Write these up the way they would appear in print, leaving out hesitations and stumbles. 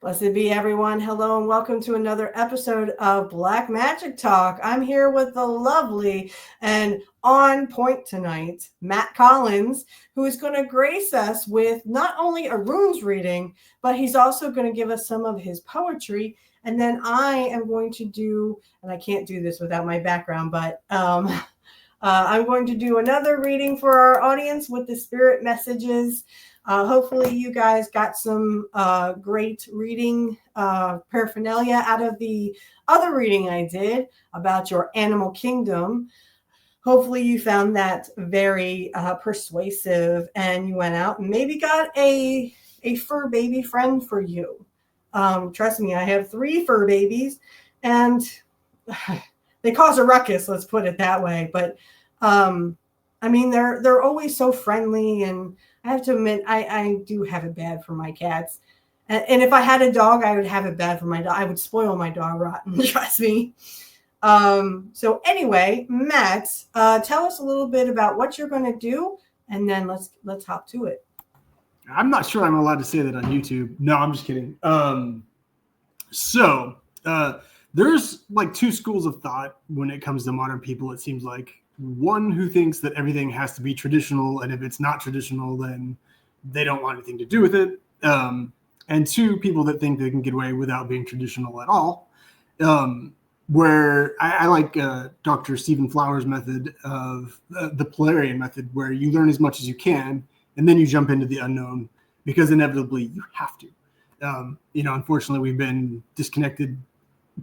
Blessed be everyone. Hello and welcome to another episode of Black Magic Talk. I'm here with the lovely and on point tonight, Matt Collins, who is going to grace us with not only a runes reading, but he's also going to give us some of his poetry. And then I am going to do, and I can't do this without my background, but I'm going to do another reading for our audience with the spirit messages. Hopefully you guys got some great reading paraphernalia out of the other reading I did about your animal kingdom. Hopefully you found that very persuasive and you went out and maybe got a fur baby friend for you. Trust me, I have 3 fur babies and they cause a ruckus, let's put it that way. But I mean, they're always so friendly, and I have to admit, I do have it bad for my cats. And if I had a dog, I would have it bad for my dog. I would spoil my dog rotten, trust me. So anyway, Matt, tell us a little bit about what you're going to do, and then let's hop to it. I'm not sure I'm allowed to say that on YouTube. No, I'm just kidding. There's like 2 schools of thought when it comes to modern people, it seems like. One who thinks that everything has to be traditional, and if it's not traditional, then they don't want anything to do with it. And 2 people that think they can get away without being traditional at all. Where I like Dr. Stephen Flower's method of the Polarian method, where you learn as much as you can, and then you jump into the unknown, because inevitably you have to. Unfortunately, we've been disconnected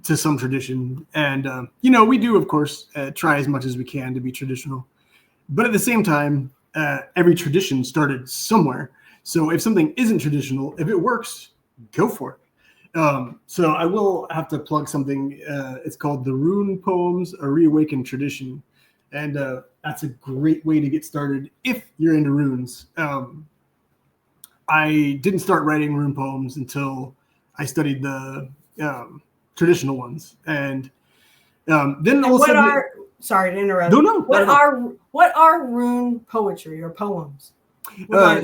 to some tradition, and we do, of course, try as much as we can to be traditional, but at the same time, every tradition started somewhere. So if something isn't traditional, if it works, go for it. So I will have to plug something. It's called the Rune Poems, a Reawakened Tradition, and that's a great way to get started if you're into runes. I didn't start writing rune poems until I studied the traditional ones, and then all of a sudden, sorry to interrupt. No. What are rune poetry or poems? I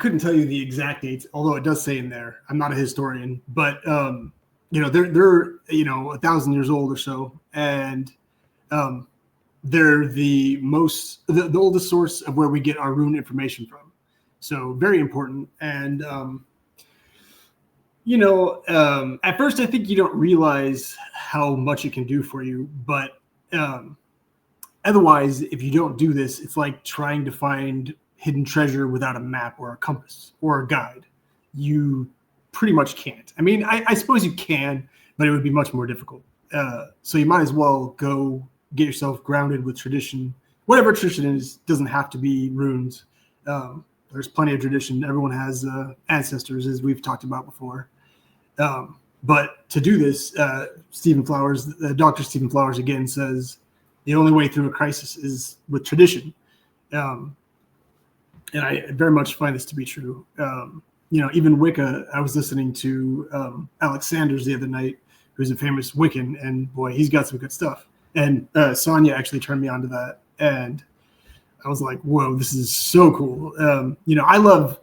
couldn't tell you the exact dates, although it does say in there. I'm not a historian, but they're 1,000 years old or so, and they're the oldest source of where we get our rune information from. So very important. And at first, I think you don't realize how much it can do for you. But otherwise, if you don't do this, it's like trying to find hidden treasure without a map or a compass or a guide. You pretty much can't. I mean, I suppose you can, but it would be much more difficult. So you might as well go get yourself grounded with tradition. Whatever tradition is, doesn't have to be runes. There's plenty of tradition. Everyone has ancestors, as we've talked about before. But to do this, Dr. Stephen Flowers again says the only way through a crisis is with tradition. And I very much find this to be true. Even Wicca, I was listening to Alex Sanders the other night, who's a famous Wiccan, and boy, he's got some good stuff. And Sonia actually turned me on to that. And I was like, whoa, this is so cool. I love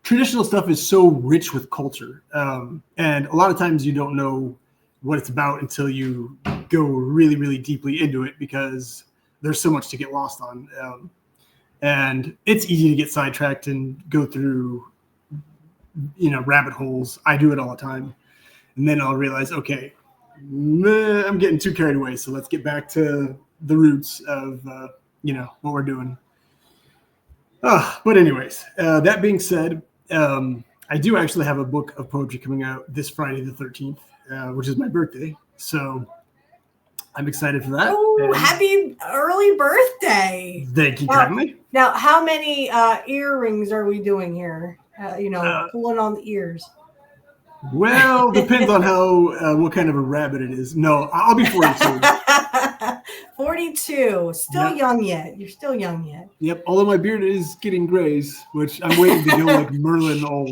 traditional stuff is so rich with culture. And a lot of times you don't know what it's about until you go really, really deeply into it, because there's so much to get lost on. And it's easy to get sidetracked and go through, rabbit holes. I do it all the time. And then I'll realize, okay, I'm getting too carried away. So let's get back to the roots of, what we're doing. But anyways, that being said, I do actually have a book of poetry coming out this Friday, the 13th, which is my birthday. So I'm excited for that. Oh, happy early birthday. Thank you kindly. Now, how many earrings are we doing here? Pulling on the ears. Well, depends on what kind of a rabbit it is. No, I'll be 42. 42. Still young yet. You're still young yet. Yep. Although my beard is getting grays, which I'm waiting to go like Merlin all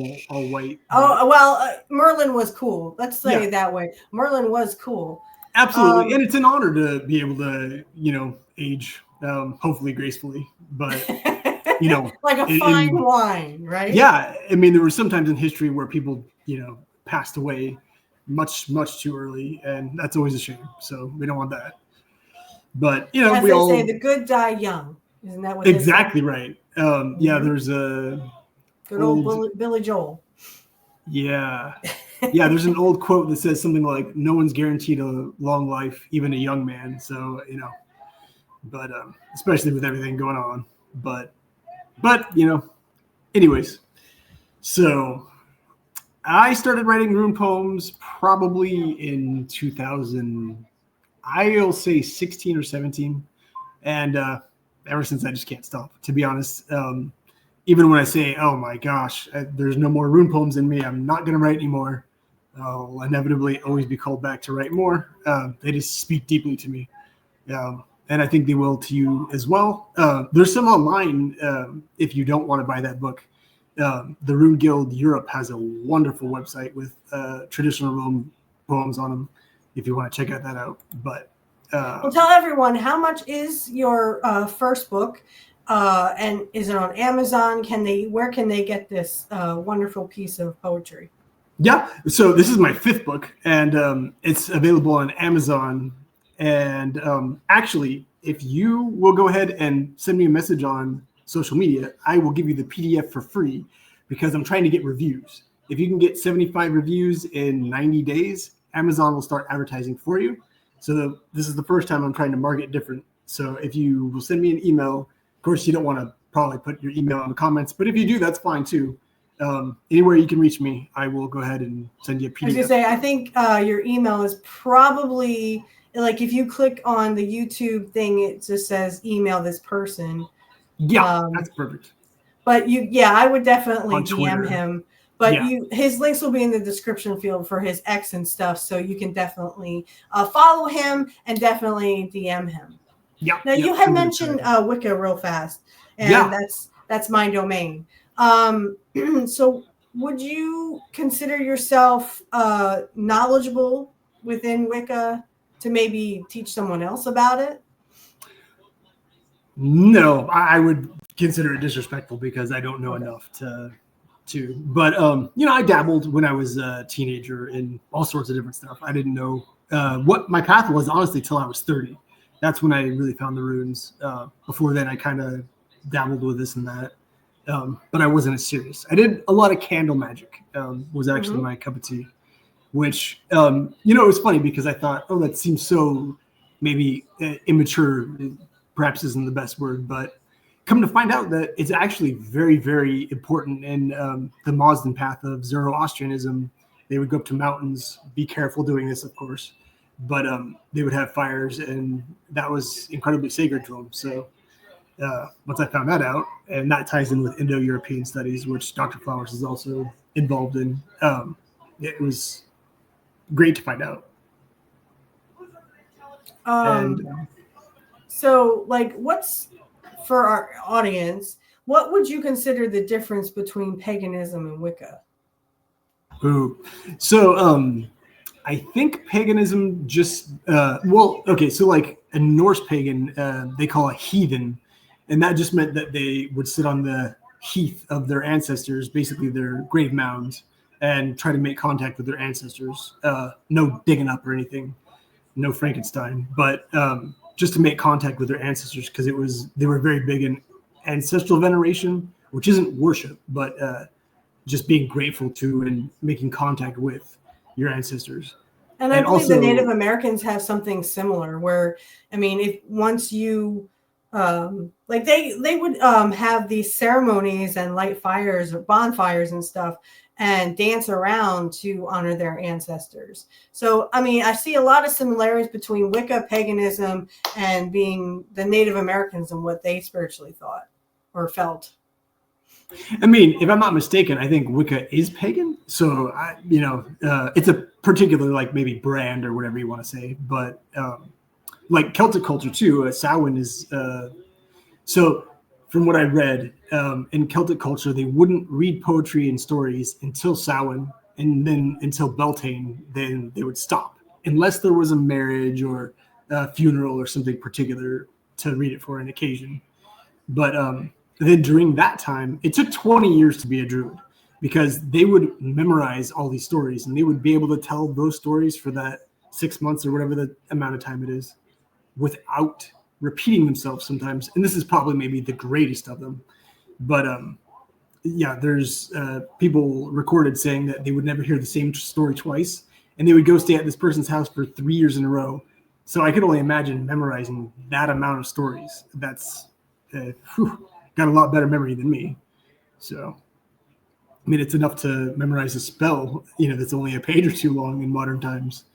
white. Oh, well, Merlin was cool. Let's say it that way. Merlin was cool. Absolutely. And it's an honor to be able to, age hopefully gracefully. But, Like a fine wine, right? Yeah, I mean, there were some times in history where people, passed away much, much too early, and that's always a shame. So we don't want that. But As we they say, all the good die young. Isn't that what they say? exactly right. Yeah, there's a Good old old Billy Joel. yeah. Yeah, there's an old quote that says something like, "No one's guaranteed a long life, even a young man." So but especially with everything going on. But anyways. So I started writing rune poems probably in 2000. I'll say 16 or 17, and ever since I just can't stop. To be honest, even when I say, "Oh my gosh, there's no more rune poems in me. I'm not going to write anymore," I'll inevitably always be called back to write more. They just speak deeply to me, and I think they will to you as well. There's some online if you don't want to buy that book. The Rune Guild Europe has a wonderful website with traditional rune poems on them. If you want to check that out, but well, tell everyone, how much is your first book, and is it on Amazon? Where can they get this wonderful piece of poetry? Yeah, so this is my fifth book, and it's available on Amazon. And actually, if you will go ahead and send me a message on social media, I will give you the PDF for free because I'm trying to get reviews. If you can get 75 reviews in 90 days, Amazon will start advertising for you. So this is the first time I'm trying to market different. So if you will send me an email, of course, you don't want to probably put your email in the comments, but if you do, that's fine too. Anywhere you can reach me, I will go ahead and send you a PDF. I was gonna say, I think your email is probably like if you click on the YouTube thing, it just says email this person. Yeah, that's perfect. But I would definitely On DM Twitter. him. But Yeah. his links will be in the description field for his X and stuff, so you can definitely follow him and definitely DM him. Yeah. Now you had mentioned Wicca real fast, and that's my domain. So would you consider yourself knowledgeable within Wicca to maybe teach someone else about it? No, I would consider it disrespectful because I don't know enough to. But I dabbled when I was a teenager in all sorts of different stuff. I didn't know what my path was honestly till I was 30. That's when I really found the runes. Before then, I kind of dabbled with this and that, but I wasn't as serious. I did a lot of candle magic. Was actually my cup of tea, which it was funny because I thought, oh, that seems so maybe immature. Perhaps isn't the best word, but come to find out that it's actually very, very important in the Mazdan path of Zoroastrianism. They would go up to mountains, be careful doing this, of course, but they would have fires, and that was incredibly sacred to them. So once I found that out, and that ties in with Indo-European studies, which Dr. Flowers is also involved in, it was great to find out. So, like, what's for our audience? What would you consider the difference between paganism and Wicca? So I think paganism just so like a Norse pagan, they call a heathen, and that just meant that they would sit on the heath of their ancestors, basically their grave mounds, and try to make contact with their ancestors. No digging up or anything, no Frankenstein, but just to make contact with their ancestors because they were very big in ancestral veneration, which isn't worship, but just being grateful to and making contact with your ancestors. And I believe also, the Native Americans have something similar where, I mean, if once you like they would have these ceremonies and light fires or bonfires and stuff and dance around to honor their ancestors. So, I mean, I see a lot of similarities between Wicca, paganism, and being the Native Americans and what they spiritually thought or felt. I mean, if I'm not mistaken, I think Wicca is pagan. So, it's a particular, like, maybe brand or whatever you want to say. But, like, Celtic culture, too, Samhain is... so, from what I read, in Celtic culture, they wouldn't read poetry and stories until Samhain, and then until Beltane, then they would stop. Unless there was a marriage or a funeral or something particular to read it for an occasion. But... then during that time, it took 20 years to be a druid because they would memorize all these stories and they would be able to tell those stories for that 6 months or whatever the amount of time it is without repeating themselves sometimes. And this is probably maybe the greatest of them. But yeah, there's people recorded saying that they would never hear the same story twice. And they would go stay at this person's house for 3 years in a row. So I could only imagine memorizing that amount of stories. That's got a lot better memory than me. So, I mean, it's enough to memorize a spell, that's only a page or two long in modern times.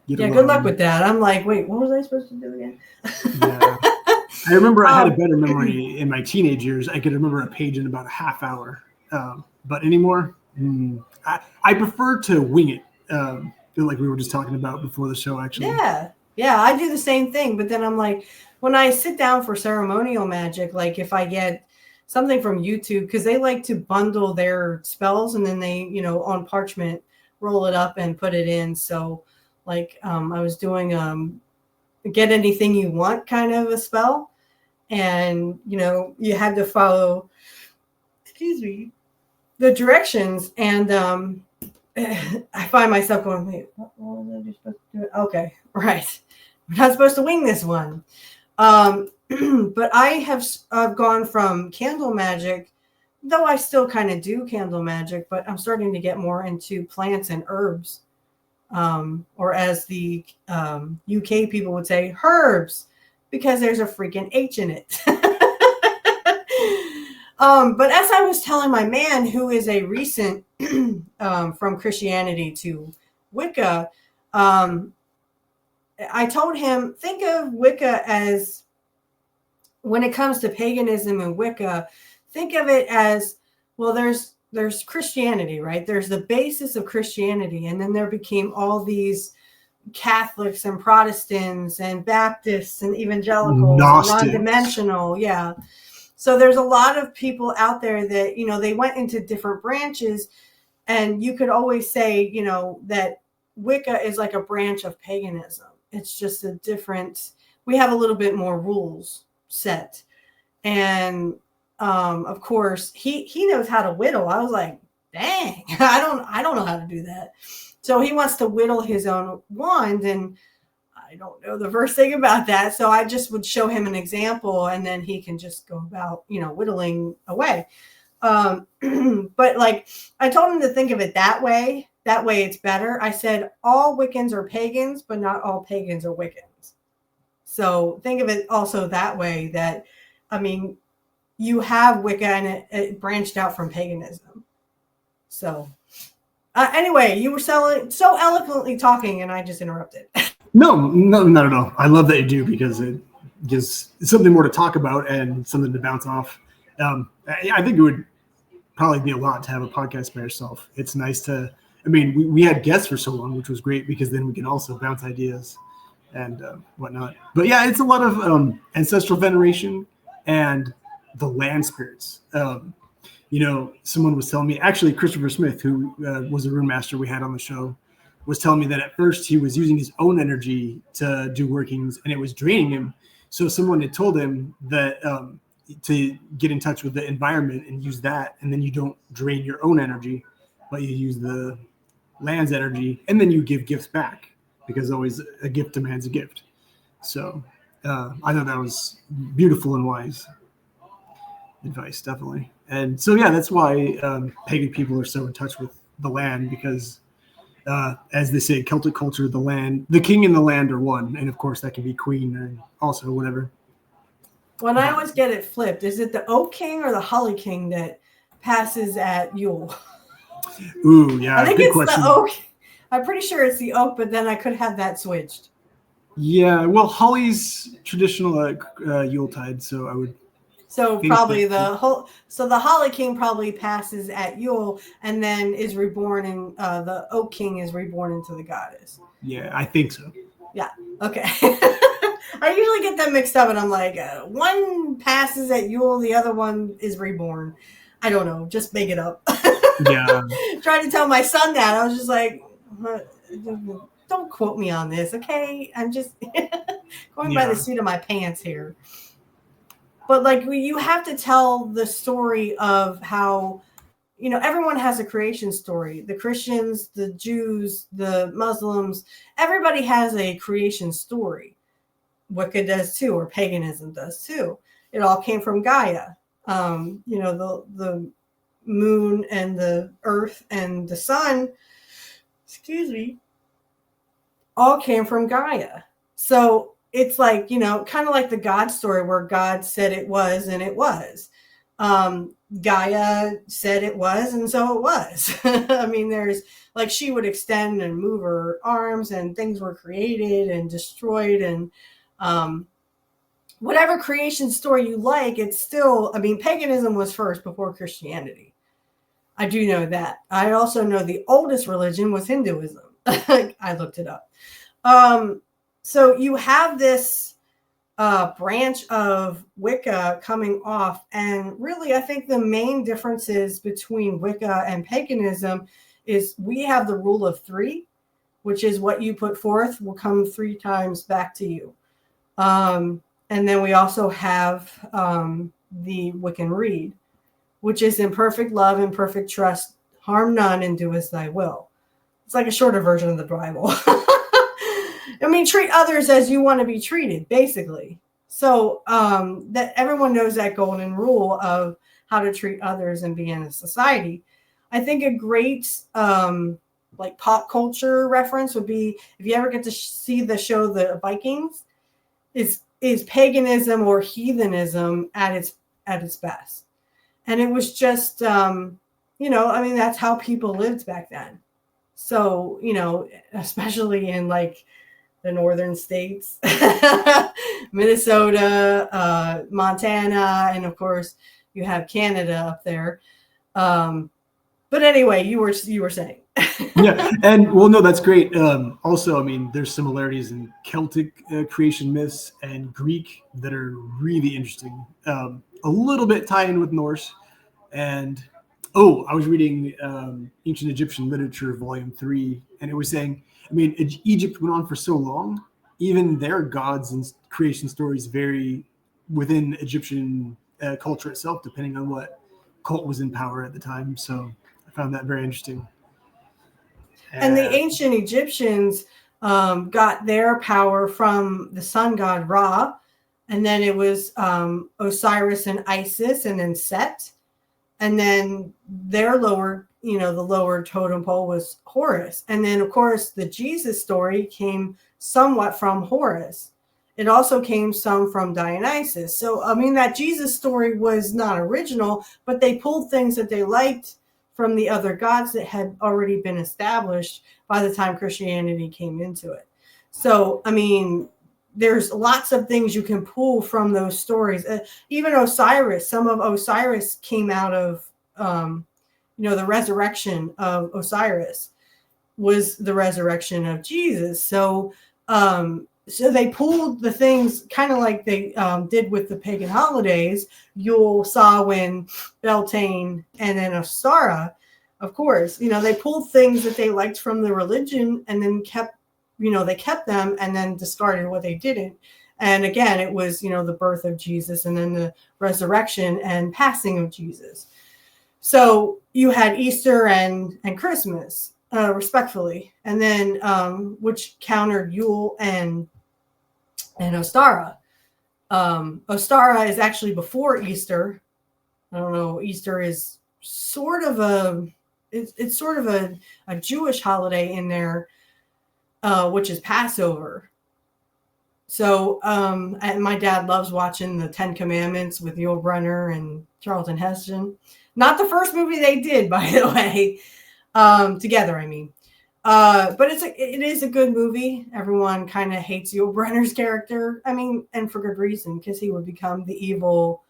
Yeah, good luck with that. I'm like, wait, what was I supposed to do again? Yeah. I remember I had a better memory in my teenage years. I could remember a page in about a half hour. But anymore, I prefer to wing it, like we were just talking about before the show, actually. Yeah, I do the same thing. But then I'm like, when I sit down for ceremonial magic, like if I get something from YouTube, because they like to bundle their spells and then they, on parchment, roll it up and put it in. So like I was doing get anything you want kind of a spell. And, you had to follow, the directions. And I find myself going, wait, what was I supposed to do? Okay, right. I'm not supposed to wing this one. But I have gone from candle magic, though I still kind of do candle magic, but I'm starting to get more into plants and herbs. Or as the UK people would say, herbs, because there's a freaking H in it. But as I was telling my man, who is a recent from Christianity to Wicca, I told him, think of Wicca as, when it comes to paganism and Wicca, think of it as, well, there's Christianity, right? There's the basis of Christianity. And then there became all these Catholics and Protestants and Baptists and evangelicals, Gnostics. and non-dimensional. Yeah. So there's a lot of people out there that, they went into different branches, and you could always say, that Wicca is like a branch of paganism. It's just a different, we have a little bit more rules set. And of course he knows how to whittle. I was like, dang, I don't know how to do that. So he wants to whittle his own wand, and I don't know the first thing about that. So I just would show him an example, and then he can just go about, whittling away. But like, I told him to think of it that way. That way it's better. I said, all Wiccans are pagans, but not all pagans are Wiccans. So think of it also that way, that, I mean, you have Wicca and it branched out from paganism. So anyway, you were so eloquently talking and I just interrupted. No, not at all. I love that you do, because it gives something more to talk about and something to bounce off. I think it would probably be a lot to have a podcast by yourself. It's nice to, we had guests for so long, which was great, because then we can also bounce ideas and whatnot. But yeah, it's a lot of ancestral veneration and the land spirits. Someone was telling me, actually Christopher Smith, who was a rune master we had on the show, was telling me that at first he was using his own energy to do workings and it was draining him. So someone had told him that to get in touch with the environment and use that, and then you don't drain your own energy, but you use the land's energy, and then you give gifts back, because always a gift demands a gift. So I thought that was beautiful and wise advice, definitely. And so, yeah, that's why pagan people are so in touch with the land, because as they say, Celtic culture, the king and the land are one. And of course that can be queen and also whatever. When I always get it flipped, is it the Oak King or the Holly King that passes at Yule? Ooh, yeah. I think it's question. The Oak. I'm pretty sure it's the Oak, but then I could have that switched. Yeah, well, Holly's traditional Yuletide, so I would. So probably the Holly King probably passes at Yule and then is reborn, and the Oak King is reborn into the goddess. Yeah, I think so. Yeah. Okay. I usually get them mixed up, and I'm like, one passes at Yule, the other one is reborn. I don't know. Just make it up. Yeah. Trying to tell my son that. I was just like, don't quote me on this, okay? I'm just going by the seat of my pants here. But like you have to tell the story of how, everyone has a creation story. The Christians, the Jews, the Muslims, everybody has a creation story. Wicca does too, or paganism does too. It all came from Gaia. The moon and the earth and the sun, excuse me, all came from Gaia. So it's like, kind of like the God story where God said it was and it was. Gaia said it was, and so it was. I mean, there's like she would extend and move her arms, and things were created and destroyed, and whatever creation story you like, it's still, I mean, paganism was first before Christianity. I do know that. I also know the oldest religion was Hinduism. I looked it up. So you have this branch of Wicca coming off. And really, I think the main differences between Wicca and paganism is we have the rule of three, which is what you put forth will come 3 times back to you. And then we also have the Wiccan Rede, which is in perfect love and perfect trust, harm none and do as thy will. It's like a shorter version of the Bible. I mean, treat others as you want to be treated, basically. So that everyone knows that golden rule of how to treat others and be in a society. I think a great like pop culture reference would be if you ever get to see the show The Vikings, is paganism or heathenism at its best. And it was just I mean, that's how people lived back then. So, especially in like the northern states, Minnesota, Montana, and of course you have Canada up there. But anyway, you were saying. Yeah, and well, no, that's great. Also, I mean, there's similarities in Celtic creation myths and Greek that are really interesting. A little bit tied in with Norse, and I was reading Ancient Egyptian Literature, Volume 3, and it was saying, I mean, Egypt went on for so long. Even their gods and creation stories vary within Egyptian culture itself, depending on what cult was in power at the time. So I found that very interesting. And the ancient Egyptians got their power from the sun god Ra, and then it was Osiris and Isis, and then Set, and then their lower, the lower totem pole was Horus, and then of course the Jesus story came somewhat from Horus. It also came some from Dionysus. So I mean, that Jesus story was not original, but they pulled things that they liked from the other gods that had already been established by the time Christianity came into it. So, I mean, there's lots of things you can pull from those stories. Even Osiris, some of Osiris came out of, the resurrection of Osiris was the resurrection of Jesus. So, so they pulled the things kind of like they did with the pagan holidays. Yule, Samhain, Beltane, and then Ostara. Of course, they pulled things that they liked from the religion and then kept, they kept them and then discarded what they didn't. And again, it was, the birth of Jesus and then the resurrection and passing of Jesus. So you had Easter and Christmas, respectfully, and then which countered Yule and Ostara. Ostara is actually before Easter. I don't know. Easter is sort of it's sort of a Jewish holiday in there, which is Passover. So, and my dad loves watching the 10 Commandments with Yul Brynner and Charlton Heston. Not the first movie they did, by the way, together, I mean. But it is a good movie. Everyone kind of hates Yul Brynner's character. I mean, and for good reason, because he would become the evil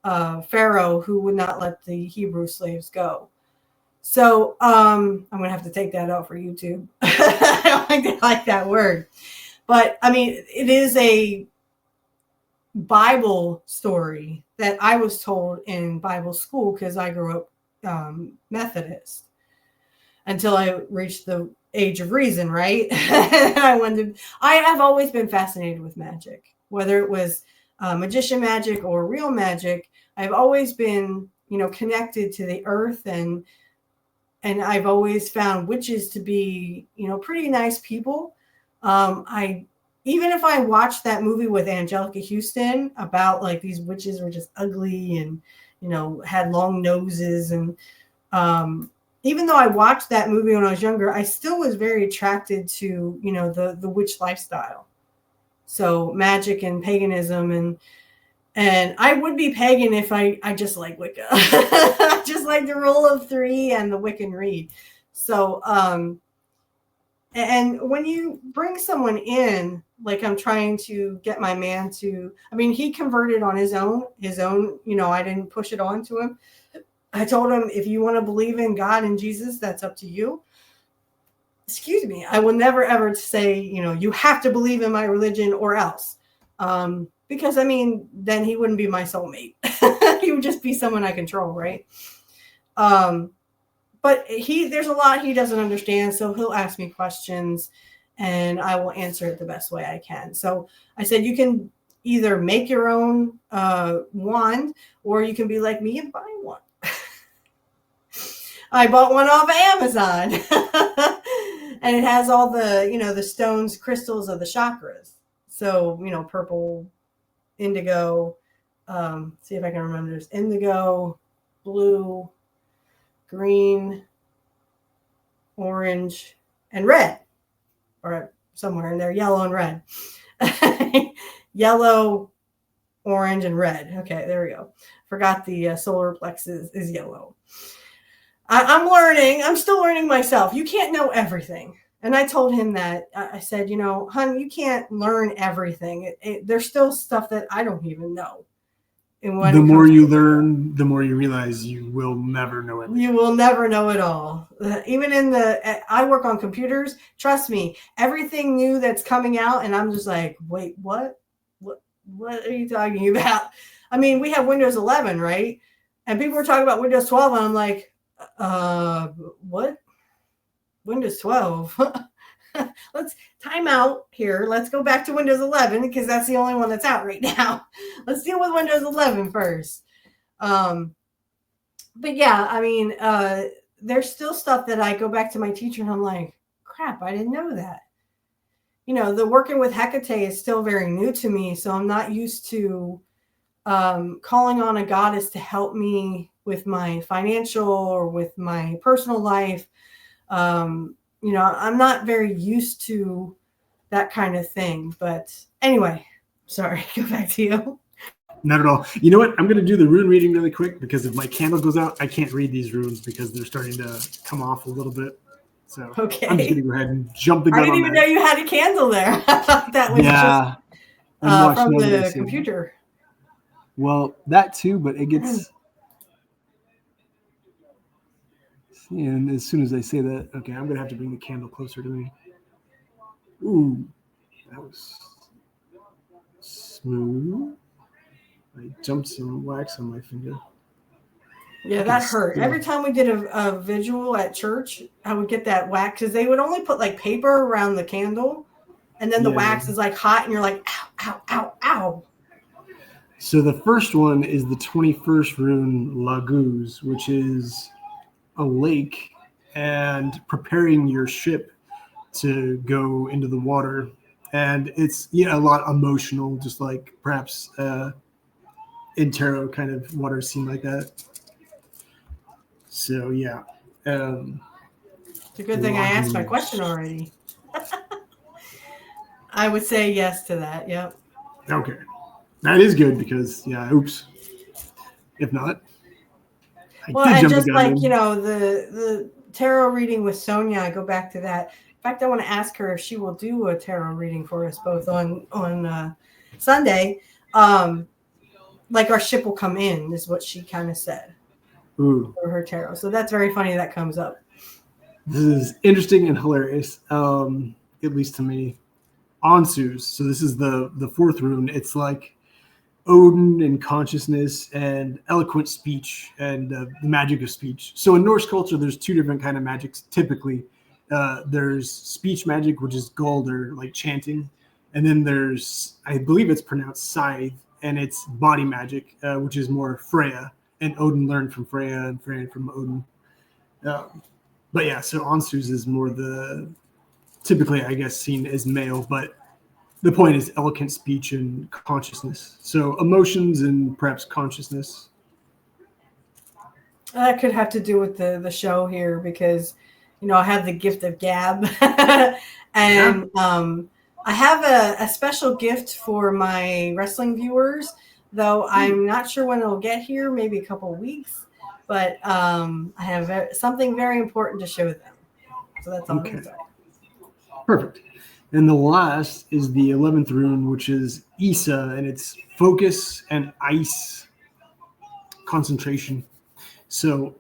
Pharaoh who would not let the Hebrew slaves go. So I'm going to have to take that out for YouTube. I don't like that word. But, I mean, it is a Bible story that I was told in Bible school because I grew up Methodist until I reached the age of reason, right? I have always been fascinated with magic, whether it was magician magic or real magic, I've always been, connected to the earth, and I've always found witches to be, pretty nice people. I Even if I watched that movie with Angelica Houston about like these witches were just ugly and had long noses, and even though I watched that movie when I was younger, I still was very attracted to the witch lifestyle. So magic and paganism, and I would be pagan if I just like Wicca. I just like the rule of three and the Wiccan Rede. So and when you bring someone in, like I'm trying to get my man to, I mean, he converted on his own, I didn't push it on to him. I told him, if you want to believe in God and Jesus, that's up to you. Excuse me. I will never, ever say, you have to believe in my religion or else. Because I mean, then he wouldn't be my soulmate. He would just be someone I control. Right. But there's a lot he doesn't understand. So he'll ask me questions and I will answer it the best way I can. So I said, you can either make your own wand, or you can be like me and buy one. I bought one off Amazon and it has all the, the stones, crystals of the chakras. So, purple, indigo, see if I can remember. There's indigo, blue, green, orange, and red, or somewhere in there, yellow and red. Yellow, orange, and red. Okay, there we go. Forgot the solar plexus is yellow. I'm learning. I'm still learning myself. You can't know everything. And I told him that. I said, hon, you can't learn everything. There's still stuff that I don't even know. And the more you learn, the more you realize you will never know everything. You will never know it all. Even I work on computers. Trust me, everything new that's coming out, and I'm just like, wait, what? What are you talking about? I mean, we have Windows 11, right? And people were talking about Windows 12, and I'm like, what? Windows 12? Let's time out here. Let's go back to Windows 11 because that's the only one that's out right now. Let's deal with Windows 11 first. But yeah, I mean, there's still stuff that I go back to my teacher and I'm like, crap, I didn't know that. The working with Hecate is still very new to me. So I'm not used to calling on a goddess to help me with my financial or with my personal life. I'm not very used to that kind of thing. But anyway, sorry, go back to you. Not at all. You know what? I'm going to do the rune reading really quick because if my candle goes out, I can't read these runes because they're starting to come off a little bit. So okay. I'm just going to go ahead and jump the gun. I didn't even know you had a candle there. That was just from the computer. Well, that too, but it gets... And as soon as I say that, okay, I'm going to have to bring the candle closer to me. Ooh, that was smooth. I dumped some wax on my finger. Yeah, that hurt. Every time we did a visual at church, I would get that wax because they would only put like paper around the candle, and then the wax is like hot, and you're like, ow, ow, ow, ow. So the first one is the 21st rune, Laguz, which is a lake and preparing your ship to go into the water. And it's a lot emotional, just like perhaps in tarot kind of water scene like that. So yeah. It's a good thing I asked my question already. I would say yes to that. Yep. Okay. That is good because oops. If not, well, and just like the tarot reading with Sonia, I go back to that. In fact, I want to ask her if she will do a tarot reading for us both on Sunday. Like our ship will come in is what she kind of said. Ooh. For her tarot. So that's very funny that comes up. This is interesting and hilarious, at least to me. Ansus. So this is the fourth rune. It's like Odin and consciousness and eloquent speech and the magic of speech. So in Norse culture, there's two different kind of magics. Typically, there's speech magic, which is gold or like chanting, and then there's, I believe it's pronounced scythe, and it's body magic, which is more Freya. And Odin learned from Freya, and Freya from Odin. But yeah, so Ansu's is more typically, I guess, seen as male, but the point is eloquent speech and consciousness. So emotions and perhaps consciousness. That could have to do with the show here because, I have the gift of gab. And I have a special gift for my wrestling viewers, though I'm not sure when it'll get here, maybe a couple of weeks. But I have something very important to show them. So that's all I'm going to say. Perfect. And the last is the 11th rune, which is Isa, and it's focus and ice concentration. So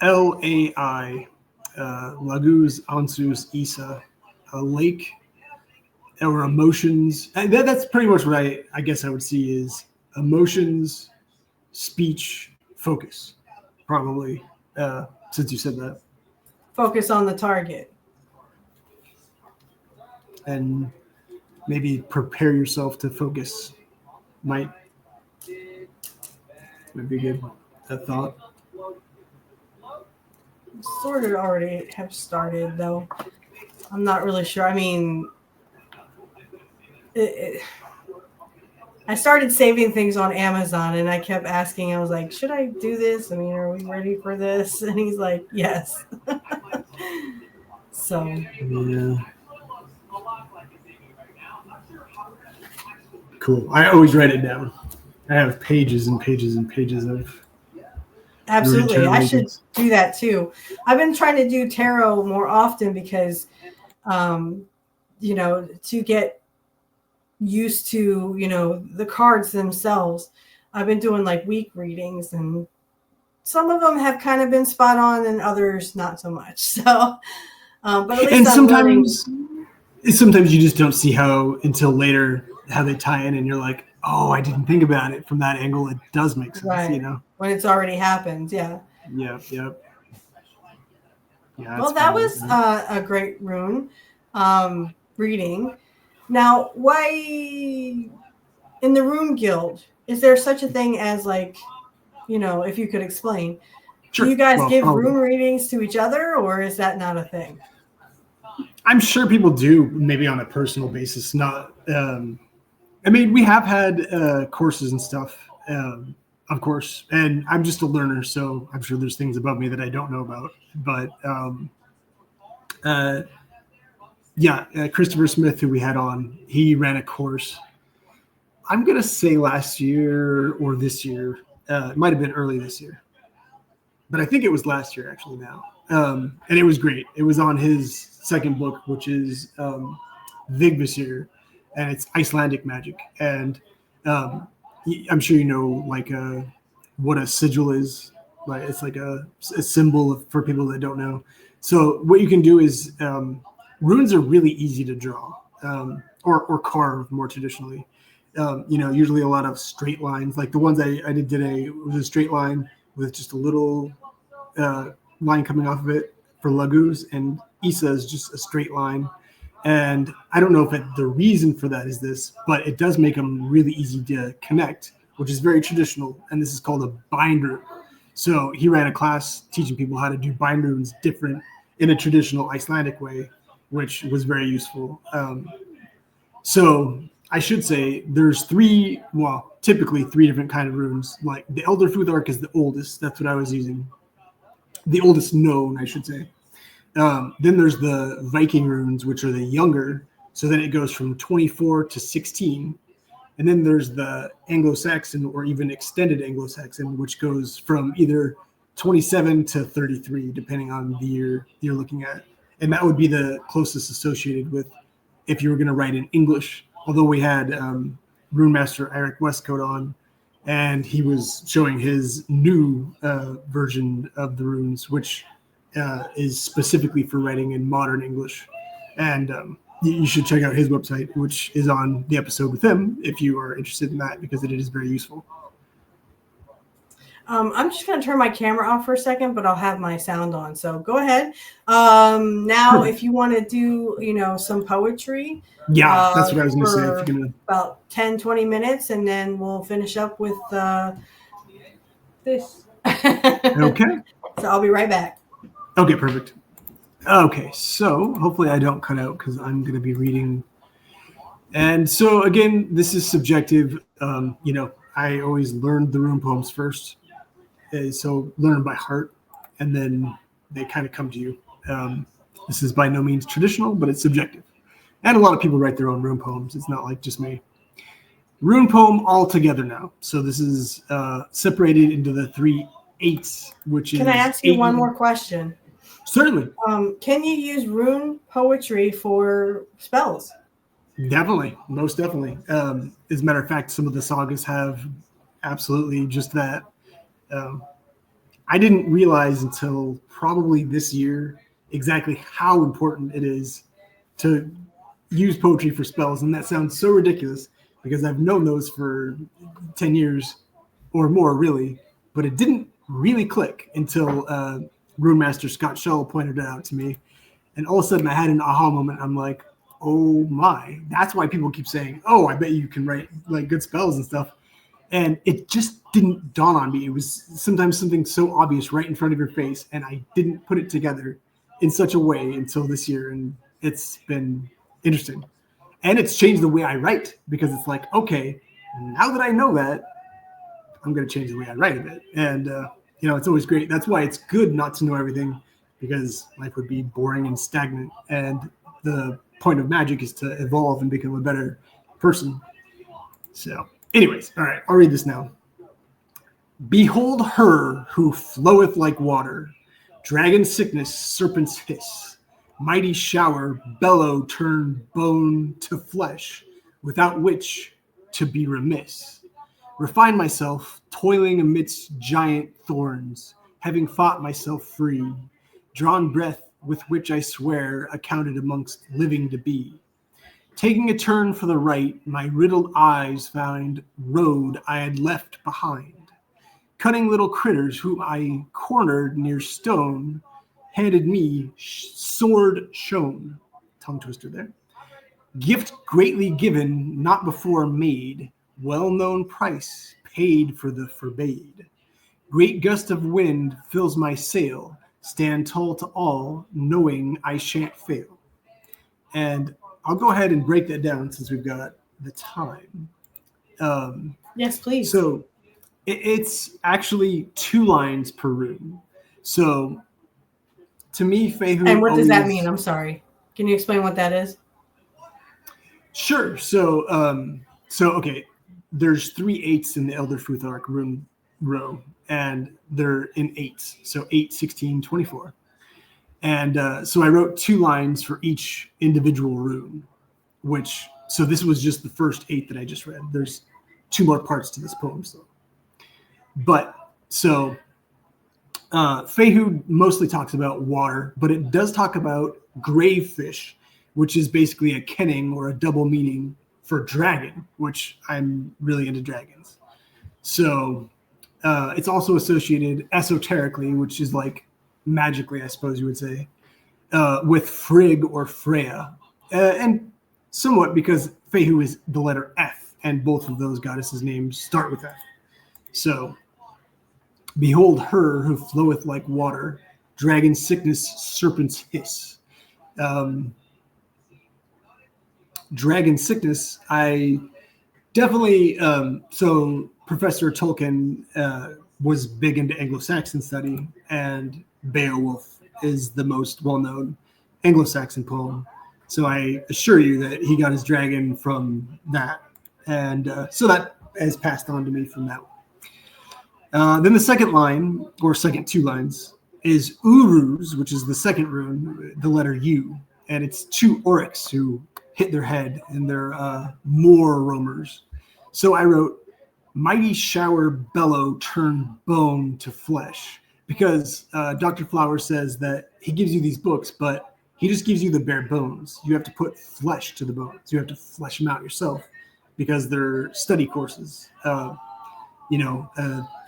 Lai, Lagus, Ansus, Isa, a lake, or emotions. And that's pretty much what I guess I would see is emotions, speech, focus, probably, since you said that. Focus on the target. And maybe prepare yourself to focus. Might be good. That thought. Sort of already have started, though. I'm not really sure. I mean, I started saving things on Amazon, and I kept asking. I was like, should I do this? I mean, are we ready for this? And he's like, yes. So. Yeah. Cool. I always write it down. I have pages and pages and pages of. Absolutely. I should do that too. I've been trying to do tarot more often because, to get used to, the cards themselves. I've been doing like week readings, and some of them have kind of been spot on and others not so much. So, but at least sometimes you just don't see until later how they tie in, and you're like, oh, I didn't think about it from that angle. It does make sense, right. When it's already happened. Yeah. Yep. Yeah, well, that was a great rune reading. Now, why in the Rune Guild, is there such a thing as if you could explain, do you guys give rune readings to each other, or is that not a thing? I'm sure people do, maybe on a personal basis, not, I mean, we have had courses and stuff, of course, and I'm just a learner, so I'm sure there's things above me that I don't know about. But Christopher Smith, who we had on, he ran a course. I'm going to say last year or this year. It might have been early this year, but I think it was last year actually now. And it was great. It was on his second book, which is Vigvisir, and it's Icelandic magic. And I'm sure you know what a sigil is. Right? It's like a symbol for people that don't know. So what you can do is runes are really easy to draw or carve more traditionally. Usually a lot of straight lines, like the ones I did today was a straight line with just a little line coming off of it for Lagus, and Isa is just a straight line. And I don't know if the reason for that is this, but it does make them really easy to connect, which is very traditional. And this is called a bind rune. So he ran a class teaching people how to do bind runes different in a traditional Icelandic way, which was very useful. So I should say there's typically three different kind of runes. Like the Elder Futhark is the oldest. That's what I was using. The oldest known, I should say. Then there's the Viking runes, which are the younger. So then it goes from 24 to 16. And then there's the Anglo-Saxon or even extended Anglo-Saxon, which goes from either 27 to 33, depending on the year you're looking at. And that would be the closest associated with if you were going to write in English. Although we had Rune Master Eric Westcote on, and he was showing his new version of the runes, which is specifically for writing in modern English. And you should check out his website, which is on the episode with him, if you are interested in that, because it is very useful. I'm just going to turn my camera off for a second, but I'll have my sound on. So go ahead. Now, if Perfect. you want to do, some poetry Yeah, that's what I was going to say. If for you're going about 10, 20 minutes, and then we'll finish up with this. to. Okay. So I'll be right back. Okay, perfect. Okay, so hopefully I don't cut out because I'm going to be reading. And so again, this is subjective. I always learned the rune poems first, so learn by heart, and then they kind of come to you. This is by no means traditional, but it's subjective. And a lot of people write their own rune poems. It's not like just me. Rune poem all together now. So this is separated into the 3/8, which is Can I ask you eight. one more question? Certainly, Can you use rune poetry for spells? definitely, most definitely. As a matter of fact, some of the sagas have absolutely just that. Um, I didn't realize until probably this year exactly how important it is to use poetry for spells, and that sounds so ridiculous because I've known those for 10 years or more, really, but it didn't really click until Rune Master Scott Shell pointed it out to me, and all of a sudden I had an aha moment. I'm like, oh my, that's why people keep saying, oh, I bet you can write like good spells and stuff. And it just didn't dawn on me. It was sometimes something so obvious right in front of your face, and I didn't put it together in such a way until this year, and it's been interesting. And it's changed the way I write because it's like, okay, now that I know that, I'm going to change the way I write a bit. And it's always great. That's why it's good not to know everything, because life would be boring and stagnant. And the point of magic is to evolve and become a better person. So, anyways, all right, I'll read this now. Behold her who floweth like water, dragon sickness, serpent's hiss, mighty shower, bellow turn bone to flesh, without which to be remiss. Refine myself, toiling amidst giant thorns, having fought myself free, drawn breath with which I swear accounted amongst living to be. Taking a turn for the right, my riddled eyes found road I had left behind. Cunning little critters whom I cornered near stone handed me sword shown. Tongue twister there. Gift greatly given, not before made. Well-known price paid for the forbade. Great gust of wind fills my sail. Stand tall to all, knowing I shan't fail. And I'll go ahead and break that down since we've got the time. Yes, please. So it's actually 2 lines per rune. So to me, Fehu And what does that always... mean? I'm sorry. Can you explain what that is? Sure. So okay, there's 3/8 in the Elder Futhark rune row, and they're in 8s. So 8, 16, 24. And so I wrote 2 lines for each individual rune, so this was just the first 8 that I just read. There's 2 more parts to this poem still. But so Fehu mostly talks about water, but it does talk about gravefish, which is basically a kenning or a double meaning for dragon, which I'm really into dragons. So it's also associated esoterically, which is like magically, I suppose you would say, with Frigg or Freya. And somewhat because Fehu is the letter F, and both of those goddesses' names start with F. So, behold her who floweth like water, dragon sickness, serpent's hiss. Dragon sickness, I definitely, so Professor Tolkien was big into Anglo-Saxon study, and Beowulf is the most well-known Anglo-Saxon poem. So I assure you that he got his dragon from that. And so that has passed on to me from that one. Then the second line, or second 2 lines, is Uruz, which is the second rune, the letter U. And it's 2 oryx who hit their head, and they're moor roamers. So I wrote, mighty shower bellow turn bone to flesh, because Dr. Flower says that he gives you these books, but he just gives you the bare bones. You have to put flesh to the bones. You have to flesh them out yourself, because they're study courses.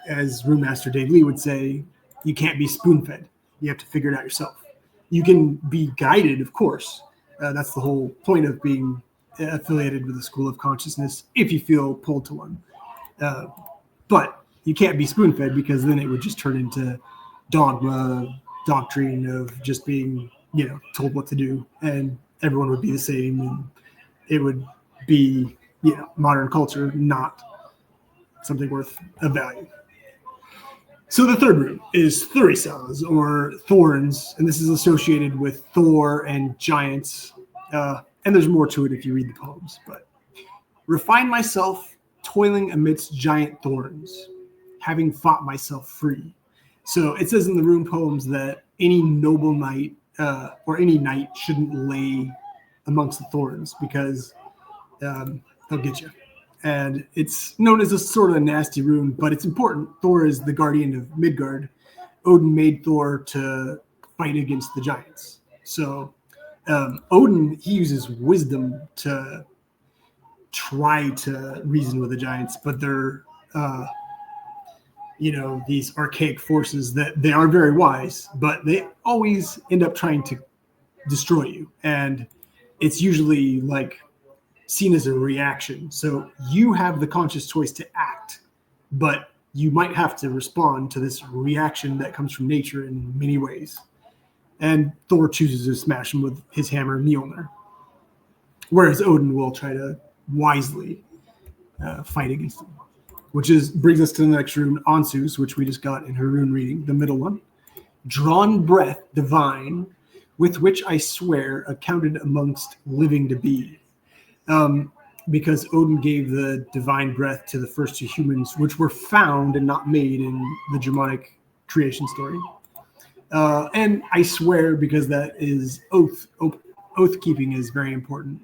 as Room Master Dave Lee would say, you can't be spoon-fed. You have to figure it out yourself. You can be guided, of course. That's the whole point of being affiliated with a school of consciousness, if you feel pulled to one. But you can't be spoon-fed, because then it would just turn into dogma, doctrine of just being, told what to do, and everyone would be the same, and it would be, modern culture, not something worth of value. So the third room is Thurisaz, or thorns, and this is associated with Thor and giants. And there's more to it if you read the poems. But refine myself, toiling amidst giant thorns, having fought myself free. So it says in the rune poems that any noble knight or any knight shouldn't lay amongst the thorns, because they'll get you. And it's known as a sort of a nasty rune, but it's important. Thor is the guardian of Midgard. Odin made Thor to fight against the giants. So Odin, he uses wisdom to try to reason with the giants, but they're, these archaic forces that they are very wise, but they always end up trying to destroy you. And it's usually like seen as a reaction. So you have the conscious choice to act, but you might have to respond to this reaction that comes from nature in many ways. And Thor chooses to smash him with his hammer Mjolnir, whereas Odin will try to wisely fight against him. Brings us to the next rune, Ansus, which we just got in her rune reading, the middle one. Drawn breath divine, with which I swear accounted amongst living to be. Because Odin gave the divine breath to the first two humans, which were found and not made in the Germanic creation story. And I swear, because that is oath keeping is very important.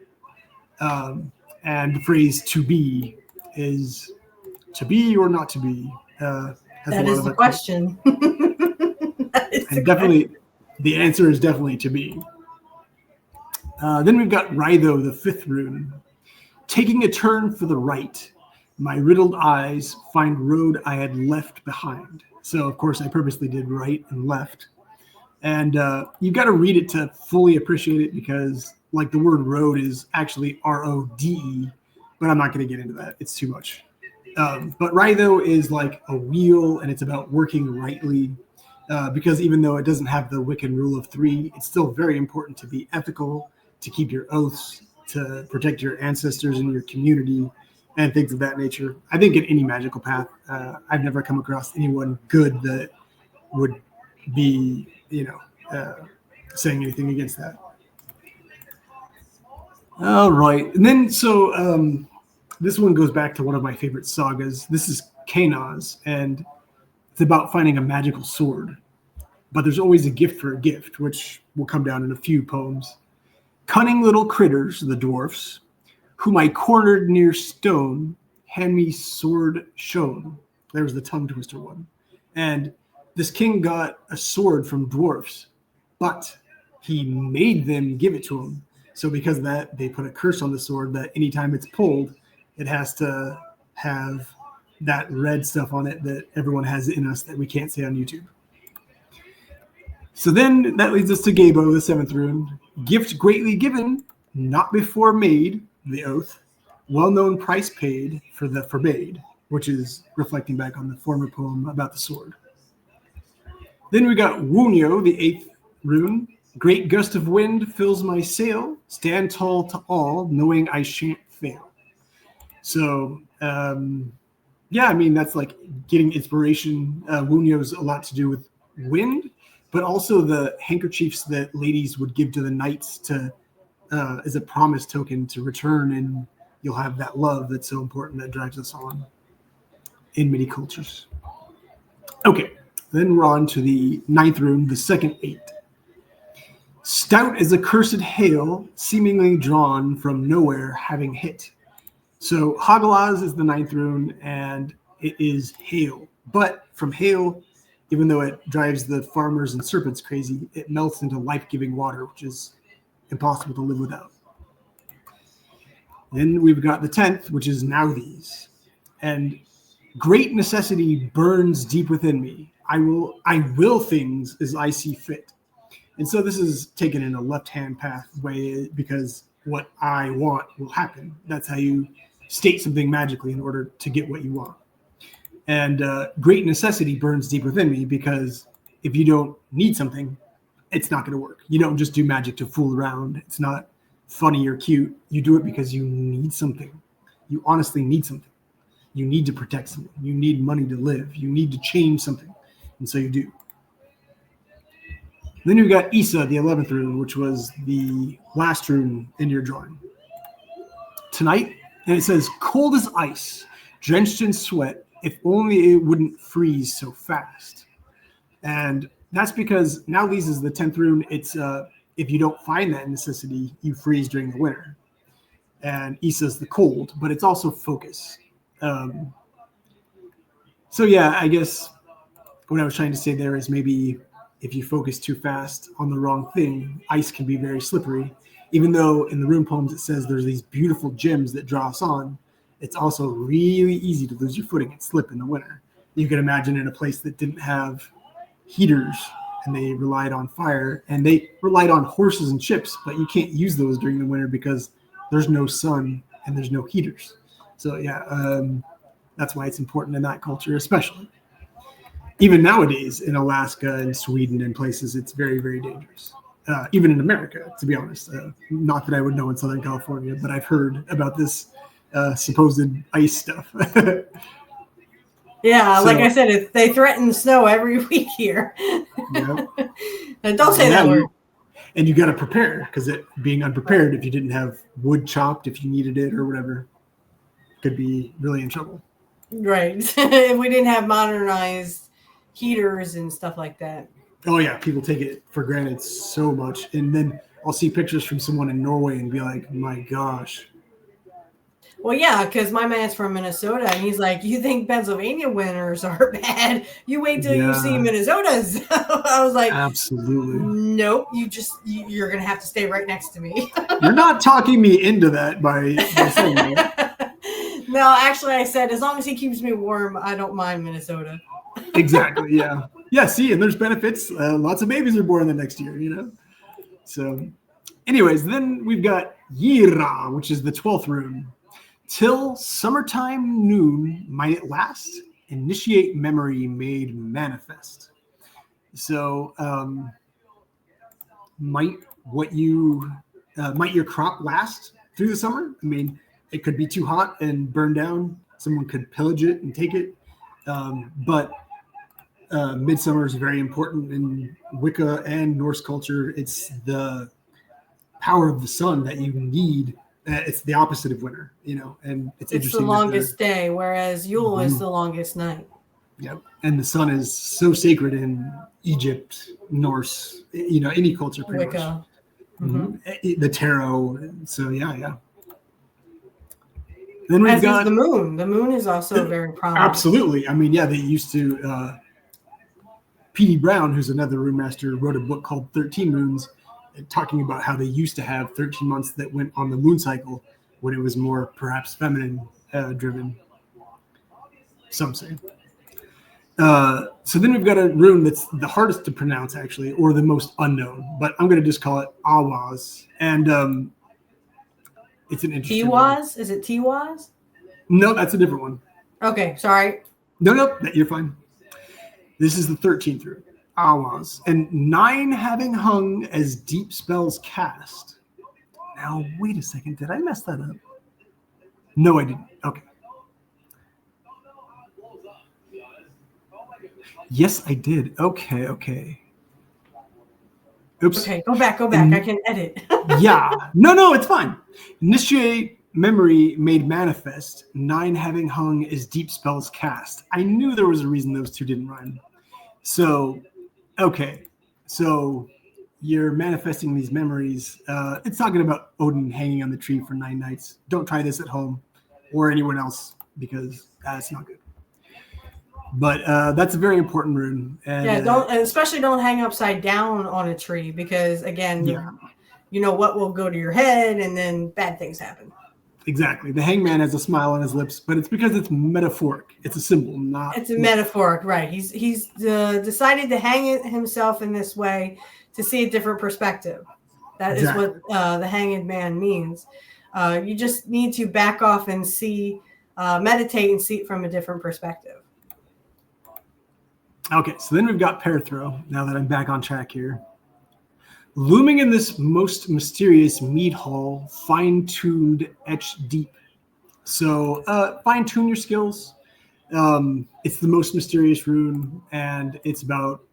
And the phrase to be is to be or not to be. That is the question. And definitely, the answer is definitely to be. Then we've got Rhytho, the fifth rune. Taking a turn for the right, my riddled eyes find road I had left behind. So, of course, I purposely did right and left. And you've got to read it to fully appreciate it, because, like, the word road is actually R-O-D-E, but I'm not going to get into that. It's too much. But Rhytho is like a wheel, and it's about working rightly, because even though it doesn't have the Wiccan rule of three, it's still very important to be ethical, to keep your oaths, to protect your ancestors and your community, and things of that nature. I think in any magical path, I've never come across anyone good that would be, saying anything against that. All right. And then, this one goes back to one of my favorite sagas. This is Kanaz, and it's about finding a magical sword. But there's always a gift for a gift, which will come down in a few poems. Cunning little critters, the dwarfs, whom I cornered near stone, hand me sword shown. There's the tongue twister one. And this king got a sword from dwarfs, but he made them give it to him. So because of that, they put a curse on the sword that anytime it's pulled, it has to have that red stuff on it that everyone has in us that we can't say on YouTube. So then that leads us to Gabo, the seventh rune. Gift greatly given, not before made, the oath. Well-known price paid for the forbade, which is reflecting back on the former poem about the sword. Then we got Wunyo, the eighth rune. Great gust of wind fills my sail. Stand tall to all, knowing I shan't fail. So, that's like getting inspiration. Wunyo's a lot to do with wind, but also the handkerchiefs that ladies would give to the knights to as a promise token to return, and you'll have that love that's so important that drives us on in many cultures. Okay, then we're on to the ninth rune, the second eight. Stout as a cursed hail, seemingly drawn from nowhere, having hit. So Hagalaz is the ninth rune, and it is hail. But from hail, even though it drives the farmers and serpents crazy, it melts into life-giving water, which is impossible to live without. Then we've got the 10th, which is now these. And Great necessity burns deep within me. I will things as I see fit. And so this is taken in a left-hand path way because what I want will happen. That's how you state something magically in order to get what you want. And great necessity burns deep within me because if you don't need something, it's not going to work. You don't just do magic to fool around. It's not funny or cute. You do it because you need something. You honestly need something. You need to protect something. You need money to live. You need to change something. And so you do. Then you've got Isa, the 11th rune, which was the last rune in your drawing. Tonight, and it says, cold as ice, drenched in sweat, if only it wouldn't freeze so fast. And that's because now Lise is the 10th rune. It's if you don't find that necessity, you freeze during the winter. And Isa's the cold, but it's also focus. So yeah, I guess what I was trying to say there is maybe if you focus too fast on the wrong thing, ice can be very slippery. Even though in the rune poems it says there's these beautiful gems that draw us on, it's also really easy to lose your footing and slip in the winter. You can imagine in a place that didn't have heaters and they relied on fire and they relied on horses and ships, but you can't use those during the winter because there's no sun and there's no heaters. So yeah, that's why it's important in that culture, especially. Even nowadays in Alaska and Sweden and places, it's very, very dangerous. Even in America, to be honest. Not that I would know in Southern California, but I've heard about this supposed ice stuff. Yeah, so, like I said, they threaten snow every week here. Yeah. Don't say that word. And you got to prepare, because being unprepared, if you didn't have wood chopped, if you needed it or whatever, could be really in trouble. Right. If we didn't have modernized heaters and stuff like that. Oh yeah, people take it for granted so much. And then I'll see pictures from someone in Norway and be like, my gosh. Well, yeah, because my man's from Minnesota, and he's like, you think Pennsylvania winters are bad? You wait till you see Minnesota's. I was like, absolutely. Nope, you're going to have to stay right next to me. You're not talking me into that by saying that. No, actually, I said, as long as he keeps me warm, I don't mind Minnesota. Exactly, yeah. Yeah, see, and there's benefits. Lots of babies are born the next year, you know? So, anyways, then we've got Yira, which is the 12th rune. Till summertime noon might it last, initiate memory made manifest. So, might your crop last through the summer? I mean, it could be too hot and burn down. Someone could pillage it and take it. But midsummer is very important in Wicca and Norse culture. It's the power of the sun that you need. It's the opposite of winter, you know, and it's interesting. It's the longest day, whereas Yule is the longest night. Yep. And the sun is so sacred in Egypt, Norse, you know, any culture pretty Wicca. much. Mm-hmm. The tarot. So yeah. Then we've got the moon. The moon is also very prominent. Absolutely. I mean, yeah, they used to. P.D. Brown, who's another rune master, wrote a book called 13 Moons, talking about how they used to have 13 months that went on the moon cycle when it was more perhaps feminine driven. Some say. So then we've got a rune that's the hardest to pronounce, actually, or the most unknown, but I'm going to just call it Awaz. And it's an interesting Tiwaz? Is it Tiwaz? No, that's a different one. Okay, sorry. No, you're fine. This is the 13th rune, Awaz. And 9 having hung as deep spells cast. Now, wait a second. Did I mess that up? No, I didn't. Okay. Yes, I did. Okay. Oops. Okay, go back. I can edit. Yeah. No, it's fine. Initiate memory made manifest, 9 having hung as deep spells cast. I knew there was a reason those two didn't rhyme. So, okay. So you're manifesting these memories. It's talking about Odin hanging on the tree for 9 nights. Don't try this at home or anyone else because that's not good. But that's a very important rune. And, don't hang upside down on a tree because, again, you know what will go to your head and then bad things happen. Exactly. The hangman has a smile on his lips, but it's because it's metaphoric. It's a symbol, not. It's a metaphoric, right? He's decided to hang it himself in this way to see a different perspective. That is Exactly. what the hanged man means. You just need to back off and see, meditate and see it from a different perspective. Okay, so then we've got Perthro, now that I'm back on track here. Looming in this most mysterious mead hall, fine-tuned, etched deep. So fine-tune your skills. It's the most mysterious rune, and it's about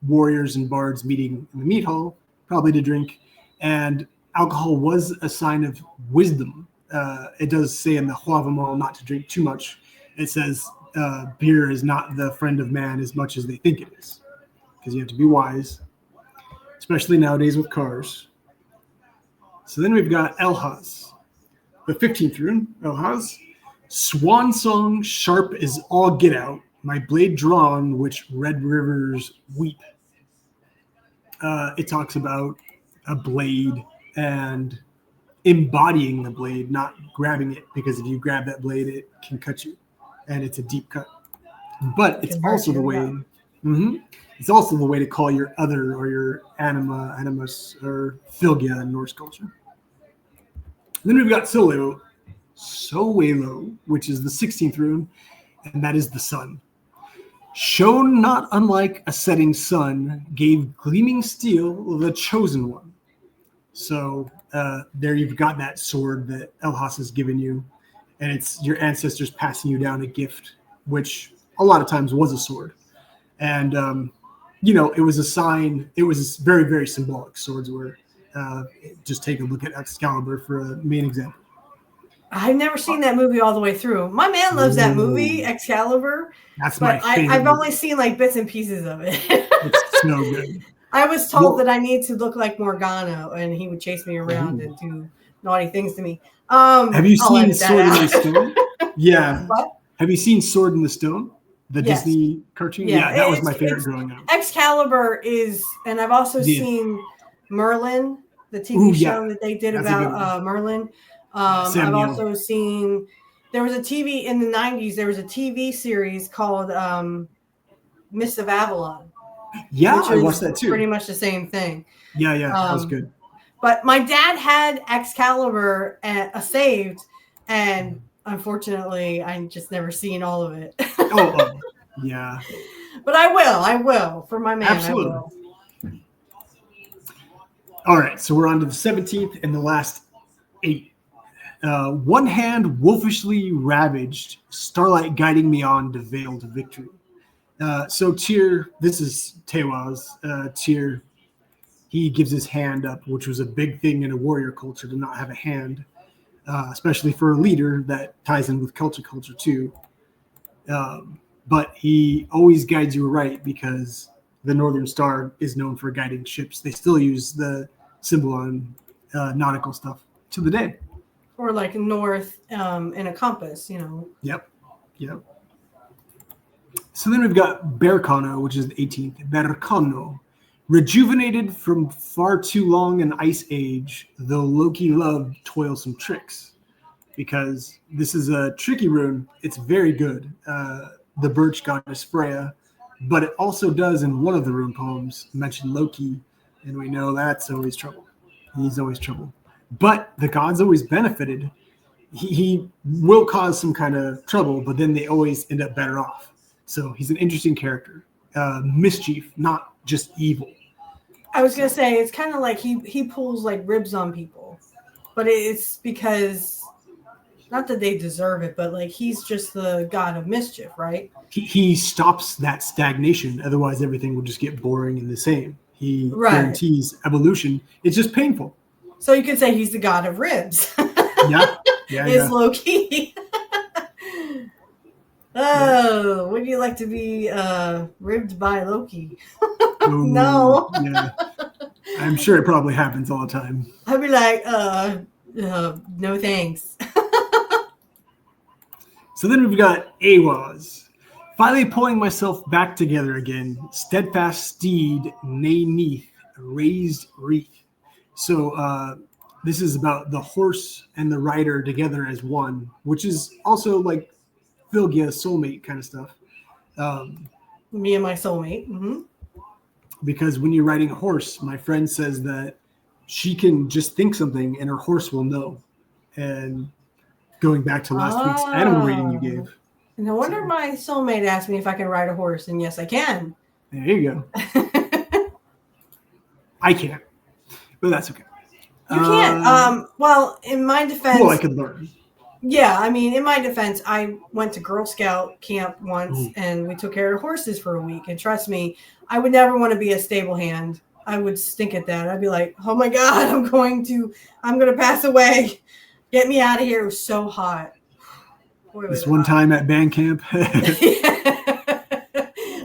warriors and bards meeting in the mead hall, probably to drink. And alcohol was a sign of wisdom. It does say in the Huavamal not to drink too much. It says beer is not the friend of man as much as they think it is, because you have to be wise, especially nowadays with cars. So then we've got Elhaz, the 15th rune, Elhaz. Swan song sharp as all get out, my blade drawn, which red rivers weep. It talks about a blade and embodying the blade, not grabbing it, because if you grab that blade, it can cut you, and it's a deep cut. But it's also the way. It's also the way to call your other or your anima, animus, or Filgia in Norse culture. Then we've got Soelo, which is the 16th rune, and that is the sun. Shone not unlike a setting sun, gave gleaming steel the chosen one. So there you've got that sword that Elhas has given you, and it's your ancestors passing you down a gift, which a lot of times was a sword. And, it was a sign. It was very, very symbolic. Swords were. Just take a look at Excalibur for a main example. I've never seen that movie all the way through. My man loves that movie, Excalibur. That's my favorite. I've only seen like bits and pieces of it. It's so good. I was told that I need to look like Morgana, and he would chase me around and do naughty things to me. Have you seen Sword in the Stone? Yeah. What? Have you seen Sword in the Stone? The Disney cartoon? Yeah, that was my favorite growing up. Excalibur is, and I've also seen Merlin, the TV show that they did about Merlin. I've also seen, there was a TV in the 90s, there was a TV series called Mists of Avalon. Yeah, I watched that too. Pretty much the same thing. Yeah, that was good. But my dad had Excalibur saved, and unfortunately, I just never seen all of it. Yeah. But I will for my man. Absolutely. I will. All right, so we're on to the 17th and the last 8. One hand wolfishly ravaged, starlight guiding me on to veiled victory. So Tyr, this is Tewaz. Tyr, he gives his hand up, which was a big thing in a warrior culture to not have a hand, especially for a leader. That ties in with culture too. But he always guides you right, because the Northern Star is known for guiding ships. They still use the symbol on nautical stuff to the day. Or like north in a compass, Yep. So then we've got Berkano, which is the 18th. Berkano, rejuvenated from far too long an ice age, though Loki loved toilsome tricks. Because this is a tricky rune. It's very good. The birch goddess Freya, but it also does in one of the rune poems mention Loki, and we know that's always trouble. He's always trouble. But the gods always benefited. He will cause some kind of trouble, but then they always end up better off. So he's an interesting character. Mischief, not just evil. I was going to say, it's kind of like he pulls like ribs on people, but it's because, not that they deserve it, but like he's just the god of mischief, right? He stops that stagnation. Otherwise, everything will just get boring and the same. He guarantees evolution. It's just painful. So you could say he's the god of ribs. Yeah. Loki. Oh, would you like to be ribbed by Loki? Ooh, no. Yeah. I'm sure it probably happens all the time. I'd be like, no thanks. So then we've got Awaz. Finally pulling myself back together again. Steadfast steed, nay neath, raised wreath. So this is about the horse and the rider together as one, which is also like Philgia soulmate kind of stuff. Um, Me and my soulmate. because when you're riding a horse, my friend says that she can just think something and her horse will know. And going back to last week's animal reading you Oh. gave. No wonder my soulmate asked me if I can ride a horse, and yes, I can. There you go. I can't, but that's okay. You can't. Well, in my defense, Well, I could learn. Yeah, I mean, in my defense, I went to Girl Scout camp once, and we took care of horses for a week. And trust me, I would never want to be a stable hand. I would stink at that. I'd be like, "Oh my god, I'm going to pass away. Get me out of here." It was so hot. Boy, This one time at band camp.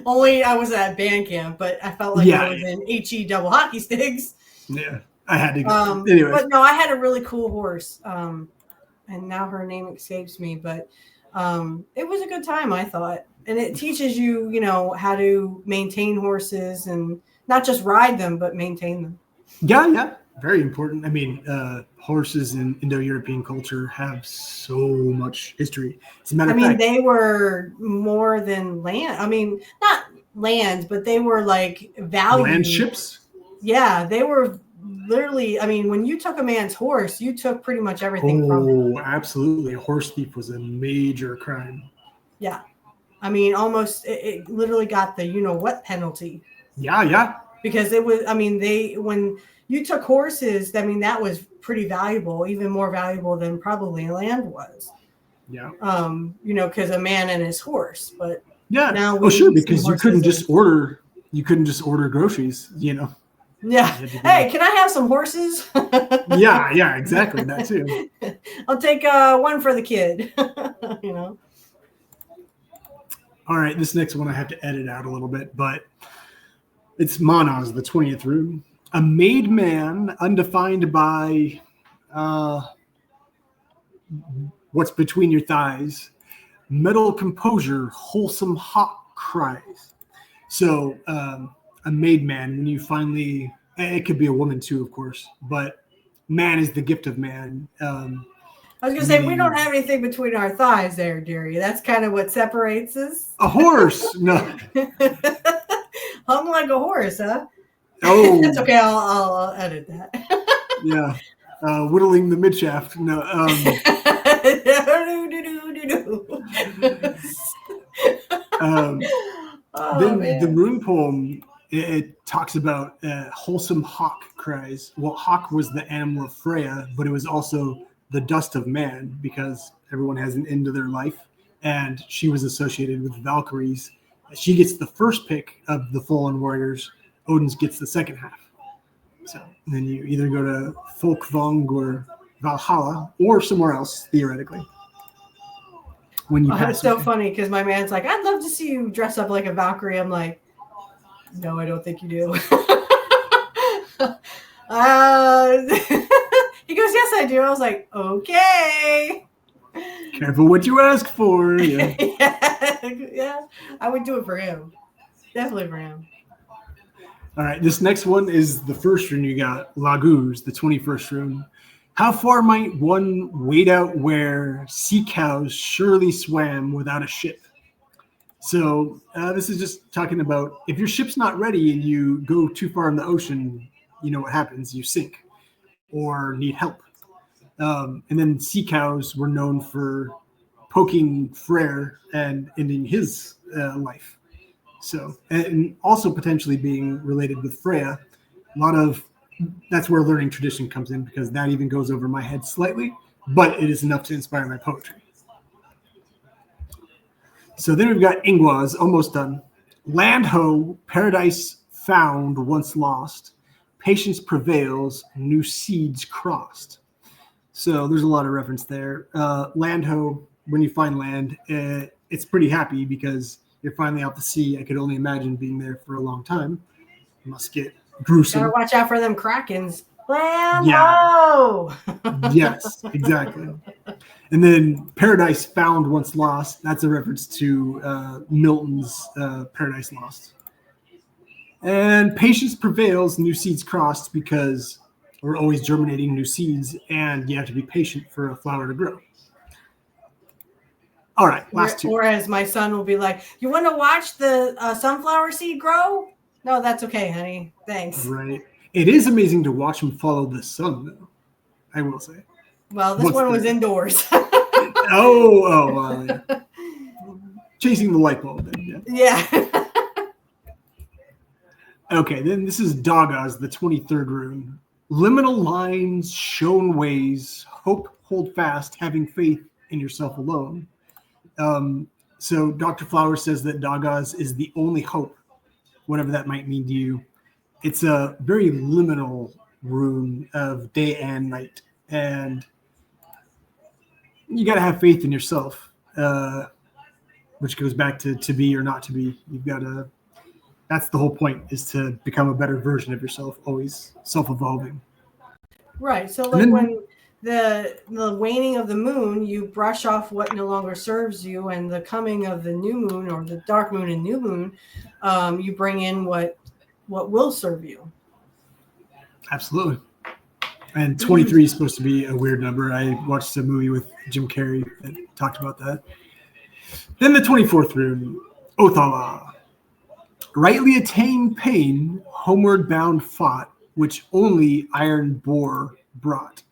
Only I was at band camp, but I felt like I was in HE double hockey sticks. Yeah, I had to go. Anyways. But no, I had a really cool horse. And now her name escapes me, but it was a good time, I thought. And it teaches you, how to maintain horses and not just ride them, but maintain them. Yeah. Very important. I mean, horses in Indo-European culture have so much history. As a matter of fact, they were more than land. I mean, not lands, but they were like valued. Land ships? Yeah, they were literally, when you took a man's horse, you took pretty much everything from him. Oh, absolutely. A horse thief was a major crime. Yeah. Almost, it literally got the you-know-what penalty. Yeah. Because it was, when you took horses, that was pretty valuable, even more valuable than probably land was. Yeah. Because a man and his horse. But yeah. Now because you couldn't just order groceries, Yeah. Hey, can I have some horses? yeah, exactly. That too. I'll take one for the kid. All right, this next one I have to edit out a little bit, but it's Manas, the 20th rune. A made man undefined by what's between your thighs. Metal composure, wholesome hawk cries. So a made man, when you finally, it could be a woman too, of course, but man is the gift of man. I was going to say, we don't have anything between our thighs there, dearie. That's kind of what separates us. A horse. No. Hung like a horse, huh? Oh. That's okay. I'll edit that. Yeah. Whittling the midshaft. No. The rune poem, it talks about wholesome hawk cries. Well, hawk was the animal of Freya, but it was also the dust of man, because everyone has an end to their life, and she was associated with Valkyries. She gets the first pick of the fallen warriors. Odin's gets the second half. So then you either go to Folkvang or Valhalla or somewhere else, theoretically. When you pass it's so funny because my man's like, I'd love to see you dress up like a Valkyrie. I'm like, no, I don't think you do. He goes, yes, I do. I was like, okay. Careful what you ask for. Yeah. Yeah, I would do it for him. Definitely for him. All right, this next one is the first rune you got, Laguz, the 21st rune. How far might one wade out where sea cows surely swam without a ship? So this is just talking about if your ship's not ready and you go too far in the ocean, you know what happens? You sink or need help. And then sea cows were known for poking Freyr and ending his life. So, and also potentially being related with Freya. That's where learning tradition comes in, because that even goes over my head slightly, but it is enough to inspire my poetry. So then we've got Ingwaz, almost done. Land ho, paradise found, once lost. Patience prevails, new seeds crossed. So there's a lot of reference there. Land ho, when you find land, it's pretty happy because you're finally out to sea. I could only imagine being there for a long time. It must get gruesome. Gotta watch out for them krakens. Land ho! Yes, exactly. And then Paradise Found Once Lost, that's a reference to Milton's Paradise Lost. And Patience Prevails, New Seeds Crossed, because We're always germinating new seeds, and you have to be patient for a flower to grow. All right, last two. Or as my son will be like, you want to watch the sunflower seed grow? No, that's okay, honey. Thanks. Right. It is amazing to watch them follow the sun, though, I will say. Well, this one was indoors. Yeah. Chasing the light bulb. Then, yeah. Okay, then this is Dagas, the 23rd rune. Liminal lines, shown ways, hope, hold fast, having faith in yourself alone. So Dr. Flower says that Dagas is the only hope, whatever that might mean to you. It's a very liminal rune of day and night, and you got to have faith in yourself, which goes back to be or not to be. You've got to. That's the whole point, is to become a better version of yourself, always self-evolving. Right. So like when the waning of the moon, you brush off what no longer serves you, and the coming of the new moon, or the dark moon and new moon, you bring in what will serve you. Absolutely. And 23 is supposed to be a weird number. I watched a movie with Jim Carrey that talked about that. Then the 24th rune, Othala. Rightly attained pain, homeward bound fought, which only iron boar brought.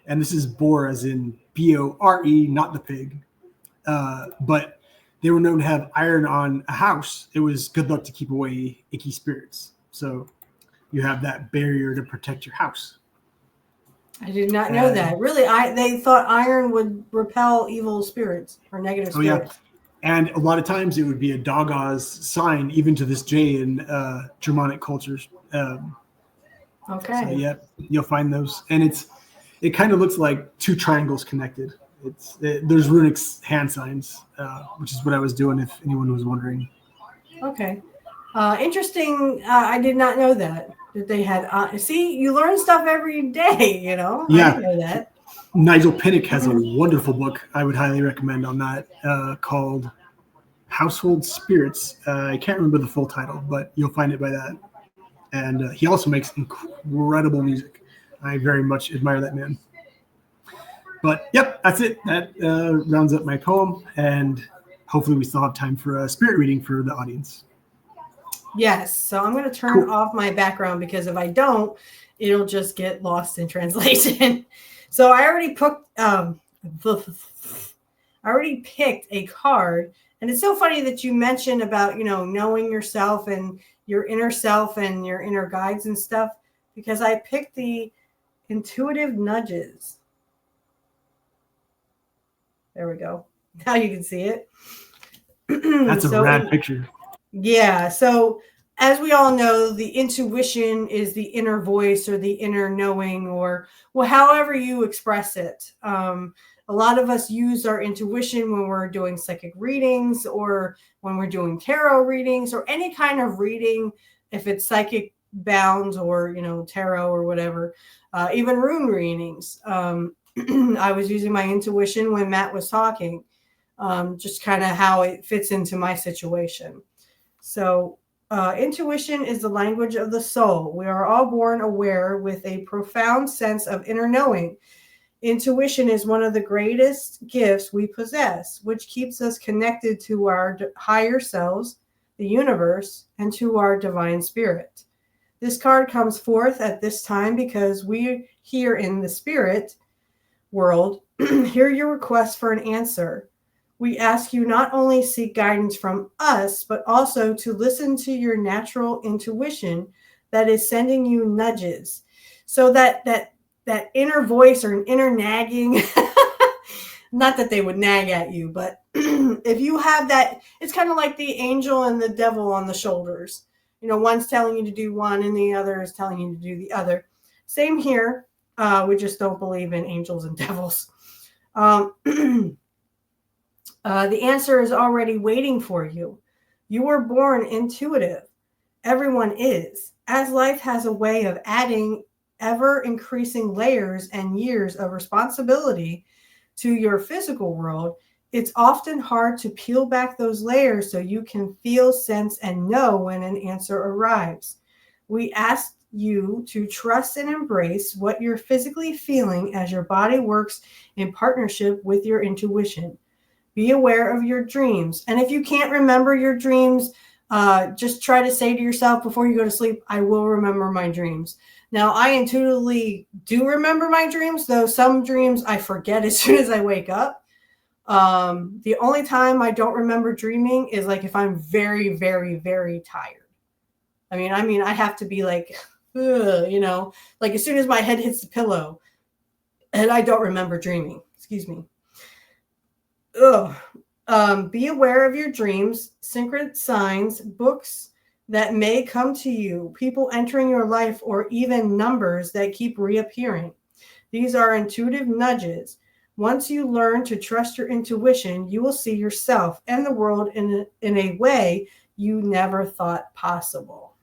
And this is boar as in B-O-R-E, not the pig. But they were known to have iron on a house. It was good luck to keep away icky spirits. So you have that barrier to protect your house. I did not know that. Really, they thought iron would repel evil spirits or negative spirits. Yeah. And a lot of times it would be a Dagas sign, even to this day in Germanic cultures. Okay. So yeah, you'll find those, and it kind of looks like two triangles connected. There's runic hand signs, which is what I was doing, if anyone was wondering. Okay. Interesting. I did not know that they had. See, you learn stuff every day. You know. Yeah. I didn't know that. Nigel Pinnock has a wonderful book I would highly recommend on that, called Household Spirits. I can't remember the full title, but you'll find it by that. And he also makes incredible music. I very much admire that man. But yep, that's it. That rounds up my poem, and hopefully we still have time for a spirit reading for the audience. Yes. So I'm going to turn off my background, because if I don't, it'll just get lost in translation. So I already picked a card, and it's so funny that you mentioned about, knowing yourself and your inner self and your inner guides and stuff, because I picked the intuitive nudges. There we go. Now you can see it. That's a rad picture. Yeah. So as we all know, the intuition is the inner voice, or the inner knowing, or however you express it. A lot of us use our intuition when we're doing psychic readings, or when we're doing tarot readings, or any kind of reading, if it's psychic bound, or, tarot or whatever, even rune readings. I was using my intuition when Matt was talking, just kind of how it fits into my situation. So intuition is the language of the soul. We are all born aware with a profound sense of inner knowing. Intuition is one of the greatest gifts we possess, which keeps us connected to our higher selves, the universe, and to our divine spirit. This card comes forth at this time because we here in the spirit world hear your request for an answer. We ask you not only seek guidance from us, but also to listen to your natural intuition that is sending you nudges. So that inner voice, or an inner nagging, not that they would nag at you, but if you have that, it's kind of like the angel and the devil on the shoulders. One's telling you to do one and the other is telling you to do the other. Same here. We just don't believe in angels and devils. The answer is already waiting for you. You were born intuitive. Everyone is, as life has a way of adding ever increasing layers and years of responsibility to your physical world. It's often hard to peel back those layers so you can feel, sense, and know when an answer arrives. We ask you to trust and embrace what you're physically feeling as your body works in partnership with your intuition. Be aware of your dreams. And if you can't remember your dreams, just try to say to yourself before you go to sleep, I will remember my dreams. Now, I intuitively do remember my dreams, though some dreams I forget as soon as I wake up. The only time I don't remember dreaming is like if I'm very, very, very tired. I mean, I have to be like, like as soon as my head hits the pillow, and I don't remember dreaming. Excuse me. Ugh. Be aware of your dreams, synchronous signs, books that may come to you, people entering your life, or even numbers that keep reappearing. These are intuitive nudges. Once you learn to trust your intuition, you will see yourself and the world in a way you never thought possible.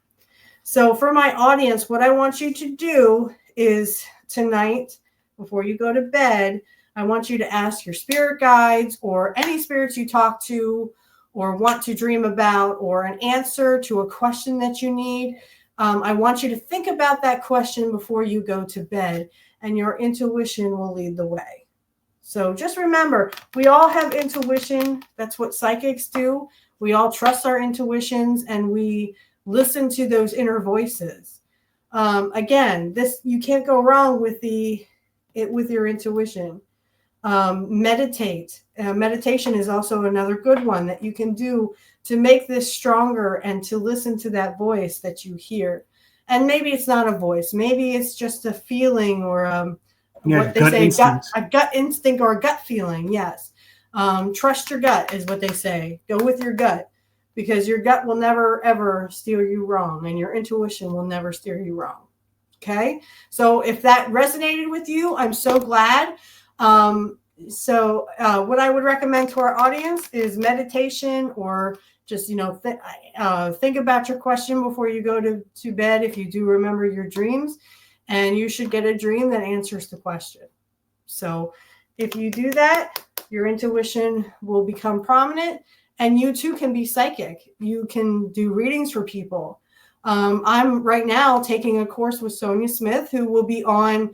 So, for my audience, what I want you to do is tonight, before you go to bed, I want you to ask your spirit guides or any spirits you talk to or want to dream about or an answer to a question that you need. I want you to think about that question before you go to bed, and your intuition will lead the way. So just remember, we all have intuition. That's what psychics do. We all trust our intuitions and we listen to those inner voices. Again, this you can't go wrong with with your intuition. Meditate. Meditation is also another good one that you can do to make this stronger and to listen to that voice that you hear. And maybe it's not a voice. Maybe it's just a feeling or what they say, a gut instinct or a gut feeling. Yes. Trust your gut is what they say. Go with your gut because your gut will never, ever steer you wrong and your intuition will never steer you wrong. Okay. So if that resonated with you, I'm so glad. What I would recommend to our audience is meditation or just, think about your question before you go to bed. If you do remember your dreams, and you should get a dream that answers the question. So if you do that, your intuition will become prominent and you too can be psychic. You can do readings for people. I'm right now taking a course with Sonia Smith, who will be on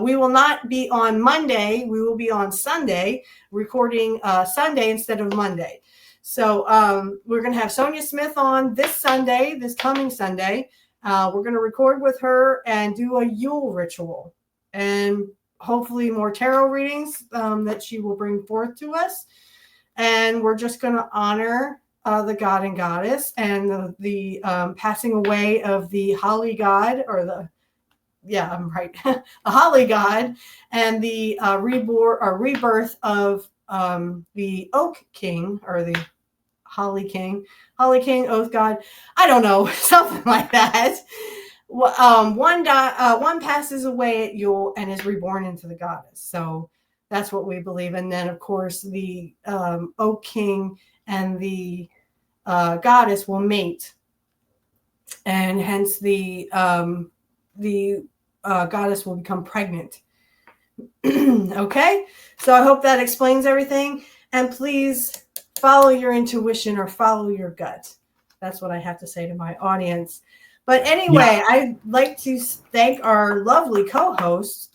we will not be on Monday. We will be on Sunday, recording Sunday instead of Monday. So we're going to have Sonia Smith on this coming Sunday. We're going to record with her and do a Yule ritual and hopefully more tarot readings that she will bring forth to us. And we're just going to honor the god and goddess and the passing away of the holly god I'm right. The holly god and the rebirth of the oak king or the holly king, oath god. I don't know, something like that. One passes away at Yule and is reborn into the goddess. So that's what we believe. And then, of course, the oak king and the goddess will mate, and hence the goddess will become pregnant. Okay, so I hope that explains everything. And please follow your intuition or follow your gut. That's what I have to say to my audience. But anyway, I'd like to thank our lovely co-hosts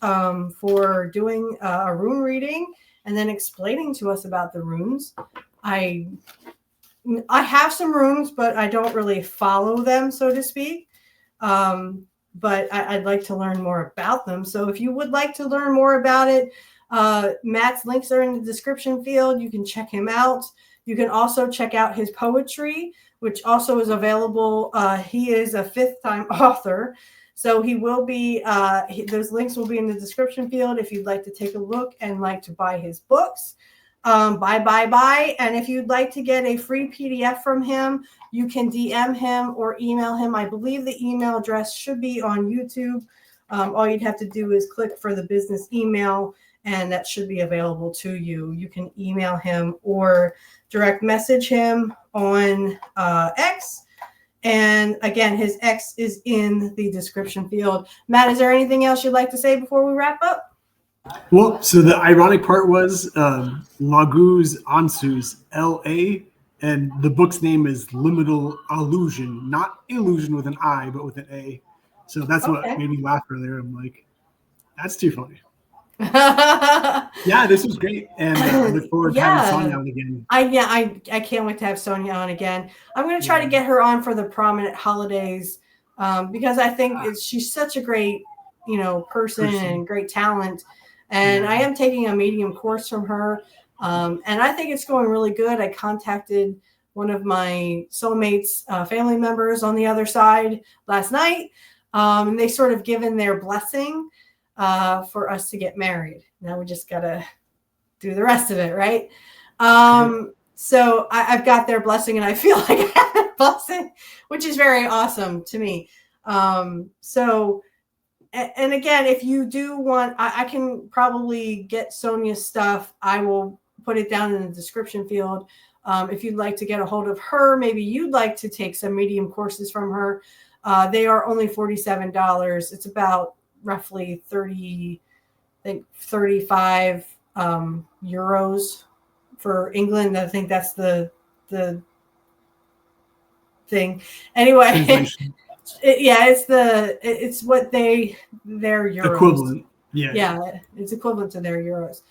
for doing a rune reading and then explaining to us about the runes. I have some runes, but I don't really follow them, so to speak. But I'd like to learn more about them. So if you would like to learn more about it, Matt's links are in the description field. You can check him out. You can also check out his poetry, which also is available. He is a fifth-time author. So he will be, those links will be in the description field if you'd like to take a look and like to buy his books. Buy. And if you'd like to get a free PDF from him, you can DM him or email him. I believe the email address should be on YouTube. All you'd have to do is click for the business email, and that should be available to you. You can email him or direct message him on X. And again, his X is in the description field. Matt, is there anything else you'd like to say before we wrap up? Well, so the ironic part was Laguz Ansus, L.A., and the book's name is Liminal Illusion, not illusion with an I, but with an A. So that's what Okay. made me laugh earlier. I'm like, that's too funny. Yeah, this was great, and I look forward to having Sonia on again. I can't wait to have Sonia on again. I'm going to try to get her on for the prominent holidays because I think she's such a great, person and great talent. And I am taking a medium course from her, and I think it's going really good. I contacted one of my soulmates, family members on the other side last night, and they sort of given their blessing for us to get married. Now we just gotta do the rest of it, right? So I've got their blessing, and I feel like I have their blessing, which is very awesome to me. So, and again, if you do want, I can probably get Sonia's stuff. I will put it down in the description field. If you'd like to get a hold of her, maybe you'd like to take some medium courses from her. They are only $47. It's about roughly 35 euros for England. I think that's the thing. Anyway, it's what their euros equivalent. Yeah, it's equivalent to their euros.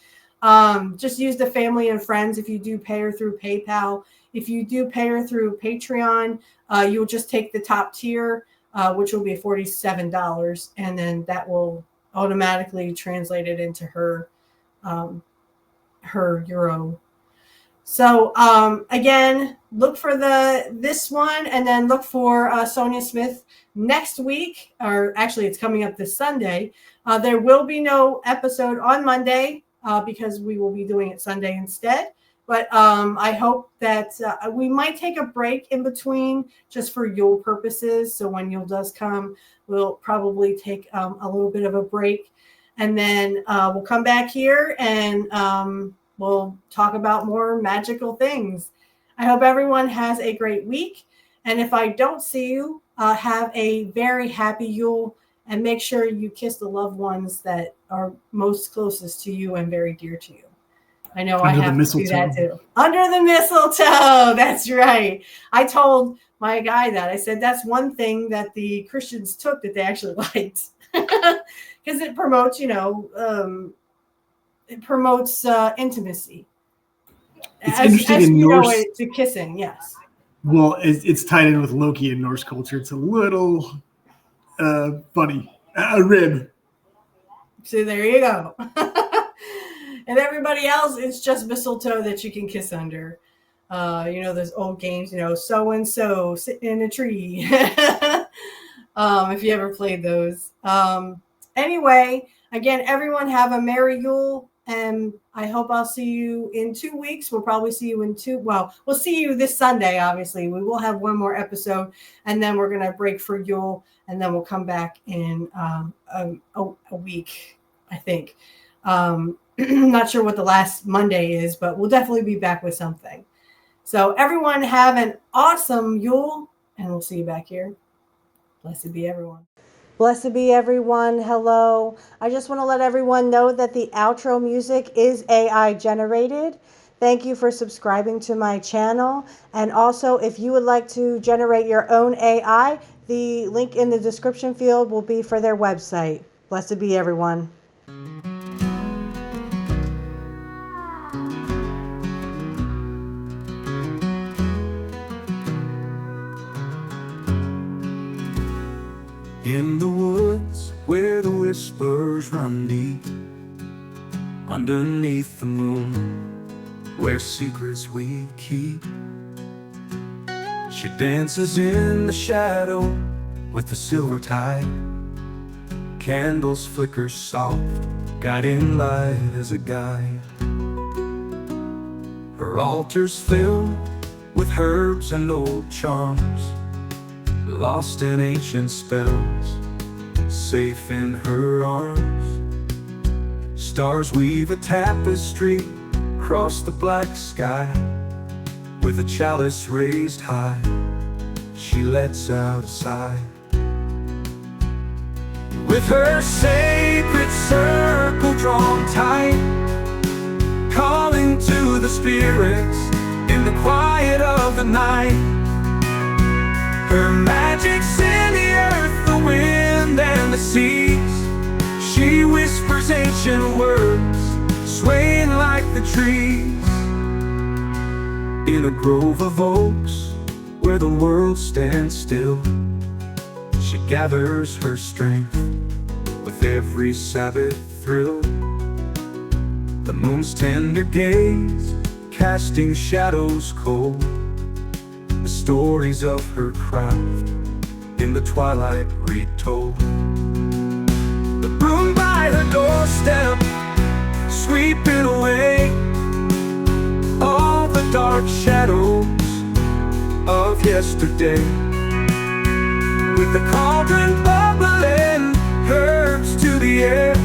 Just use the family and friends if you do pay her through PayPal. If you do pay her through Patreon, you'll just take the top tier, which will be $47, and then that will automatically translate it into her euro. So again, look for this one, and then look for Sonia Smith next week, or actually it's coming up this Sunday. There will be no episode on Monday because we will be doing it Sunday instead. But I hope that we might take a break in between just for Yule purposes. So when Yule does come, we'll probably take a little bit of a break. And then we'll come back here and we'll talk about more magical things. I hope everyone has a great week. And if I don't see you, have a very happy Yule. And make sure you kiss the loved ones that are most closest to you and very dear to you. I know I have to do that too. Under the mistletoe. That's right. I told my guy that. I said that's one thing that the Christians took that they actually liked. Because it promotes, intimacy. It's interesting as in Norse. The kissing, yes. Well, it's tied in with Loki in Norse culture. It's a little funny. A rib. So there you go. And everybody else, it's just mistletoe that you can kiss under. Those old games, so-and-so sitting in a tree. If you ever played those. Anyway, again, everyone have a Merry Yule. And I hope I'll see you in 2 weeks. We'll probably see you we'll see you this Sunday, obviously. We will have one more episode, and then we're going to break for Yule, and then we'll come back in a week, I think. Not sure what the last Monday is, but we'll definitely be back with something. So everyone have an awesome Yule, and we'll see you back here. Blessed be everyone. Blessed be everyone. Hello. I just want to let everyone know that the outro music is AI generated. Thank you for subscribing to my channel. And also, if you would like to generate your own AI, the link in the description field will be for their website. Blessed be everyone. In the woods where the whispers run deep, underneath the moon where secrets we keep, she dances in the shadow with the silver tide. Candles flicker soft, guiding light as a guide. Her altar's filled with herbs and old charms, lost in ancient spells, safe in her arms. Stars weave a tapestry across the black sky. With a chalice raised high, she lets out a sigh. With her sacred circle drawn tight, calling to the spirits in the quiet of the night. Her magic's in the earth, the wind, seas. She whispers ancient words, swaying like the trees. In a grove of oaks, where the world stands still, she gathers her strength with every Sabbath thrill. The moon's tender gaze, casting shadows cold, the stories of her craft in the twilight retold. The broom by her doorstep, sweeping away all the dark shadows of yesterday. With the cauldron bubbling, herbs to the air,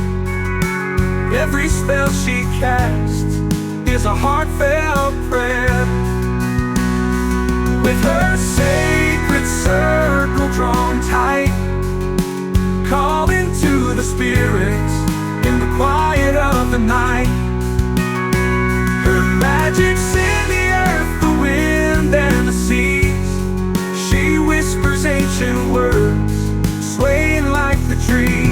every spell she casts is a heartfelt prayer. With her sacred circle drawn tight, calling to the spirits in the quiet of the night. Her magic's in the earth, the wind and the seas. She whispers ancient words, swaying like the trees.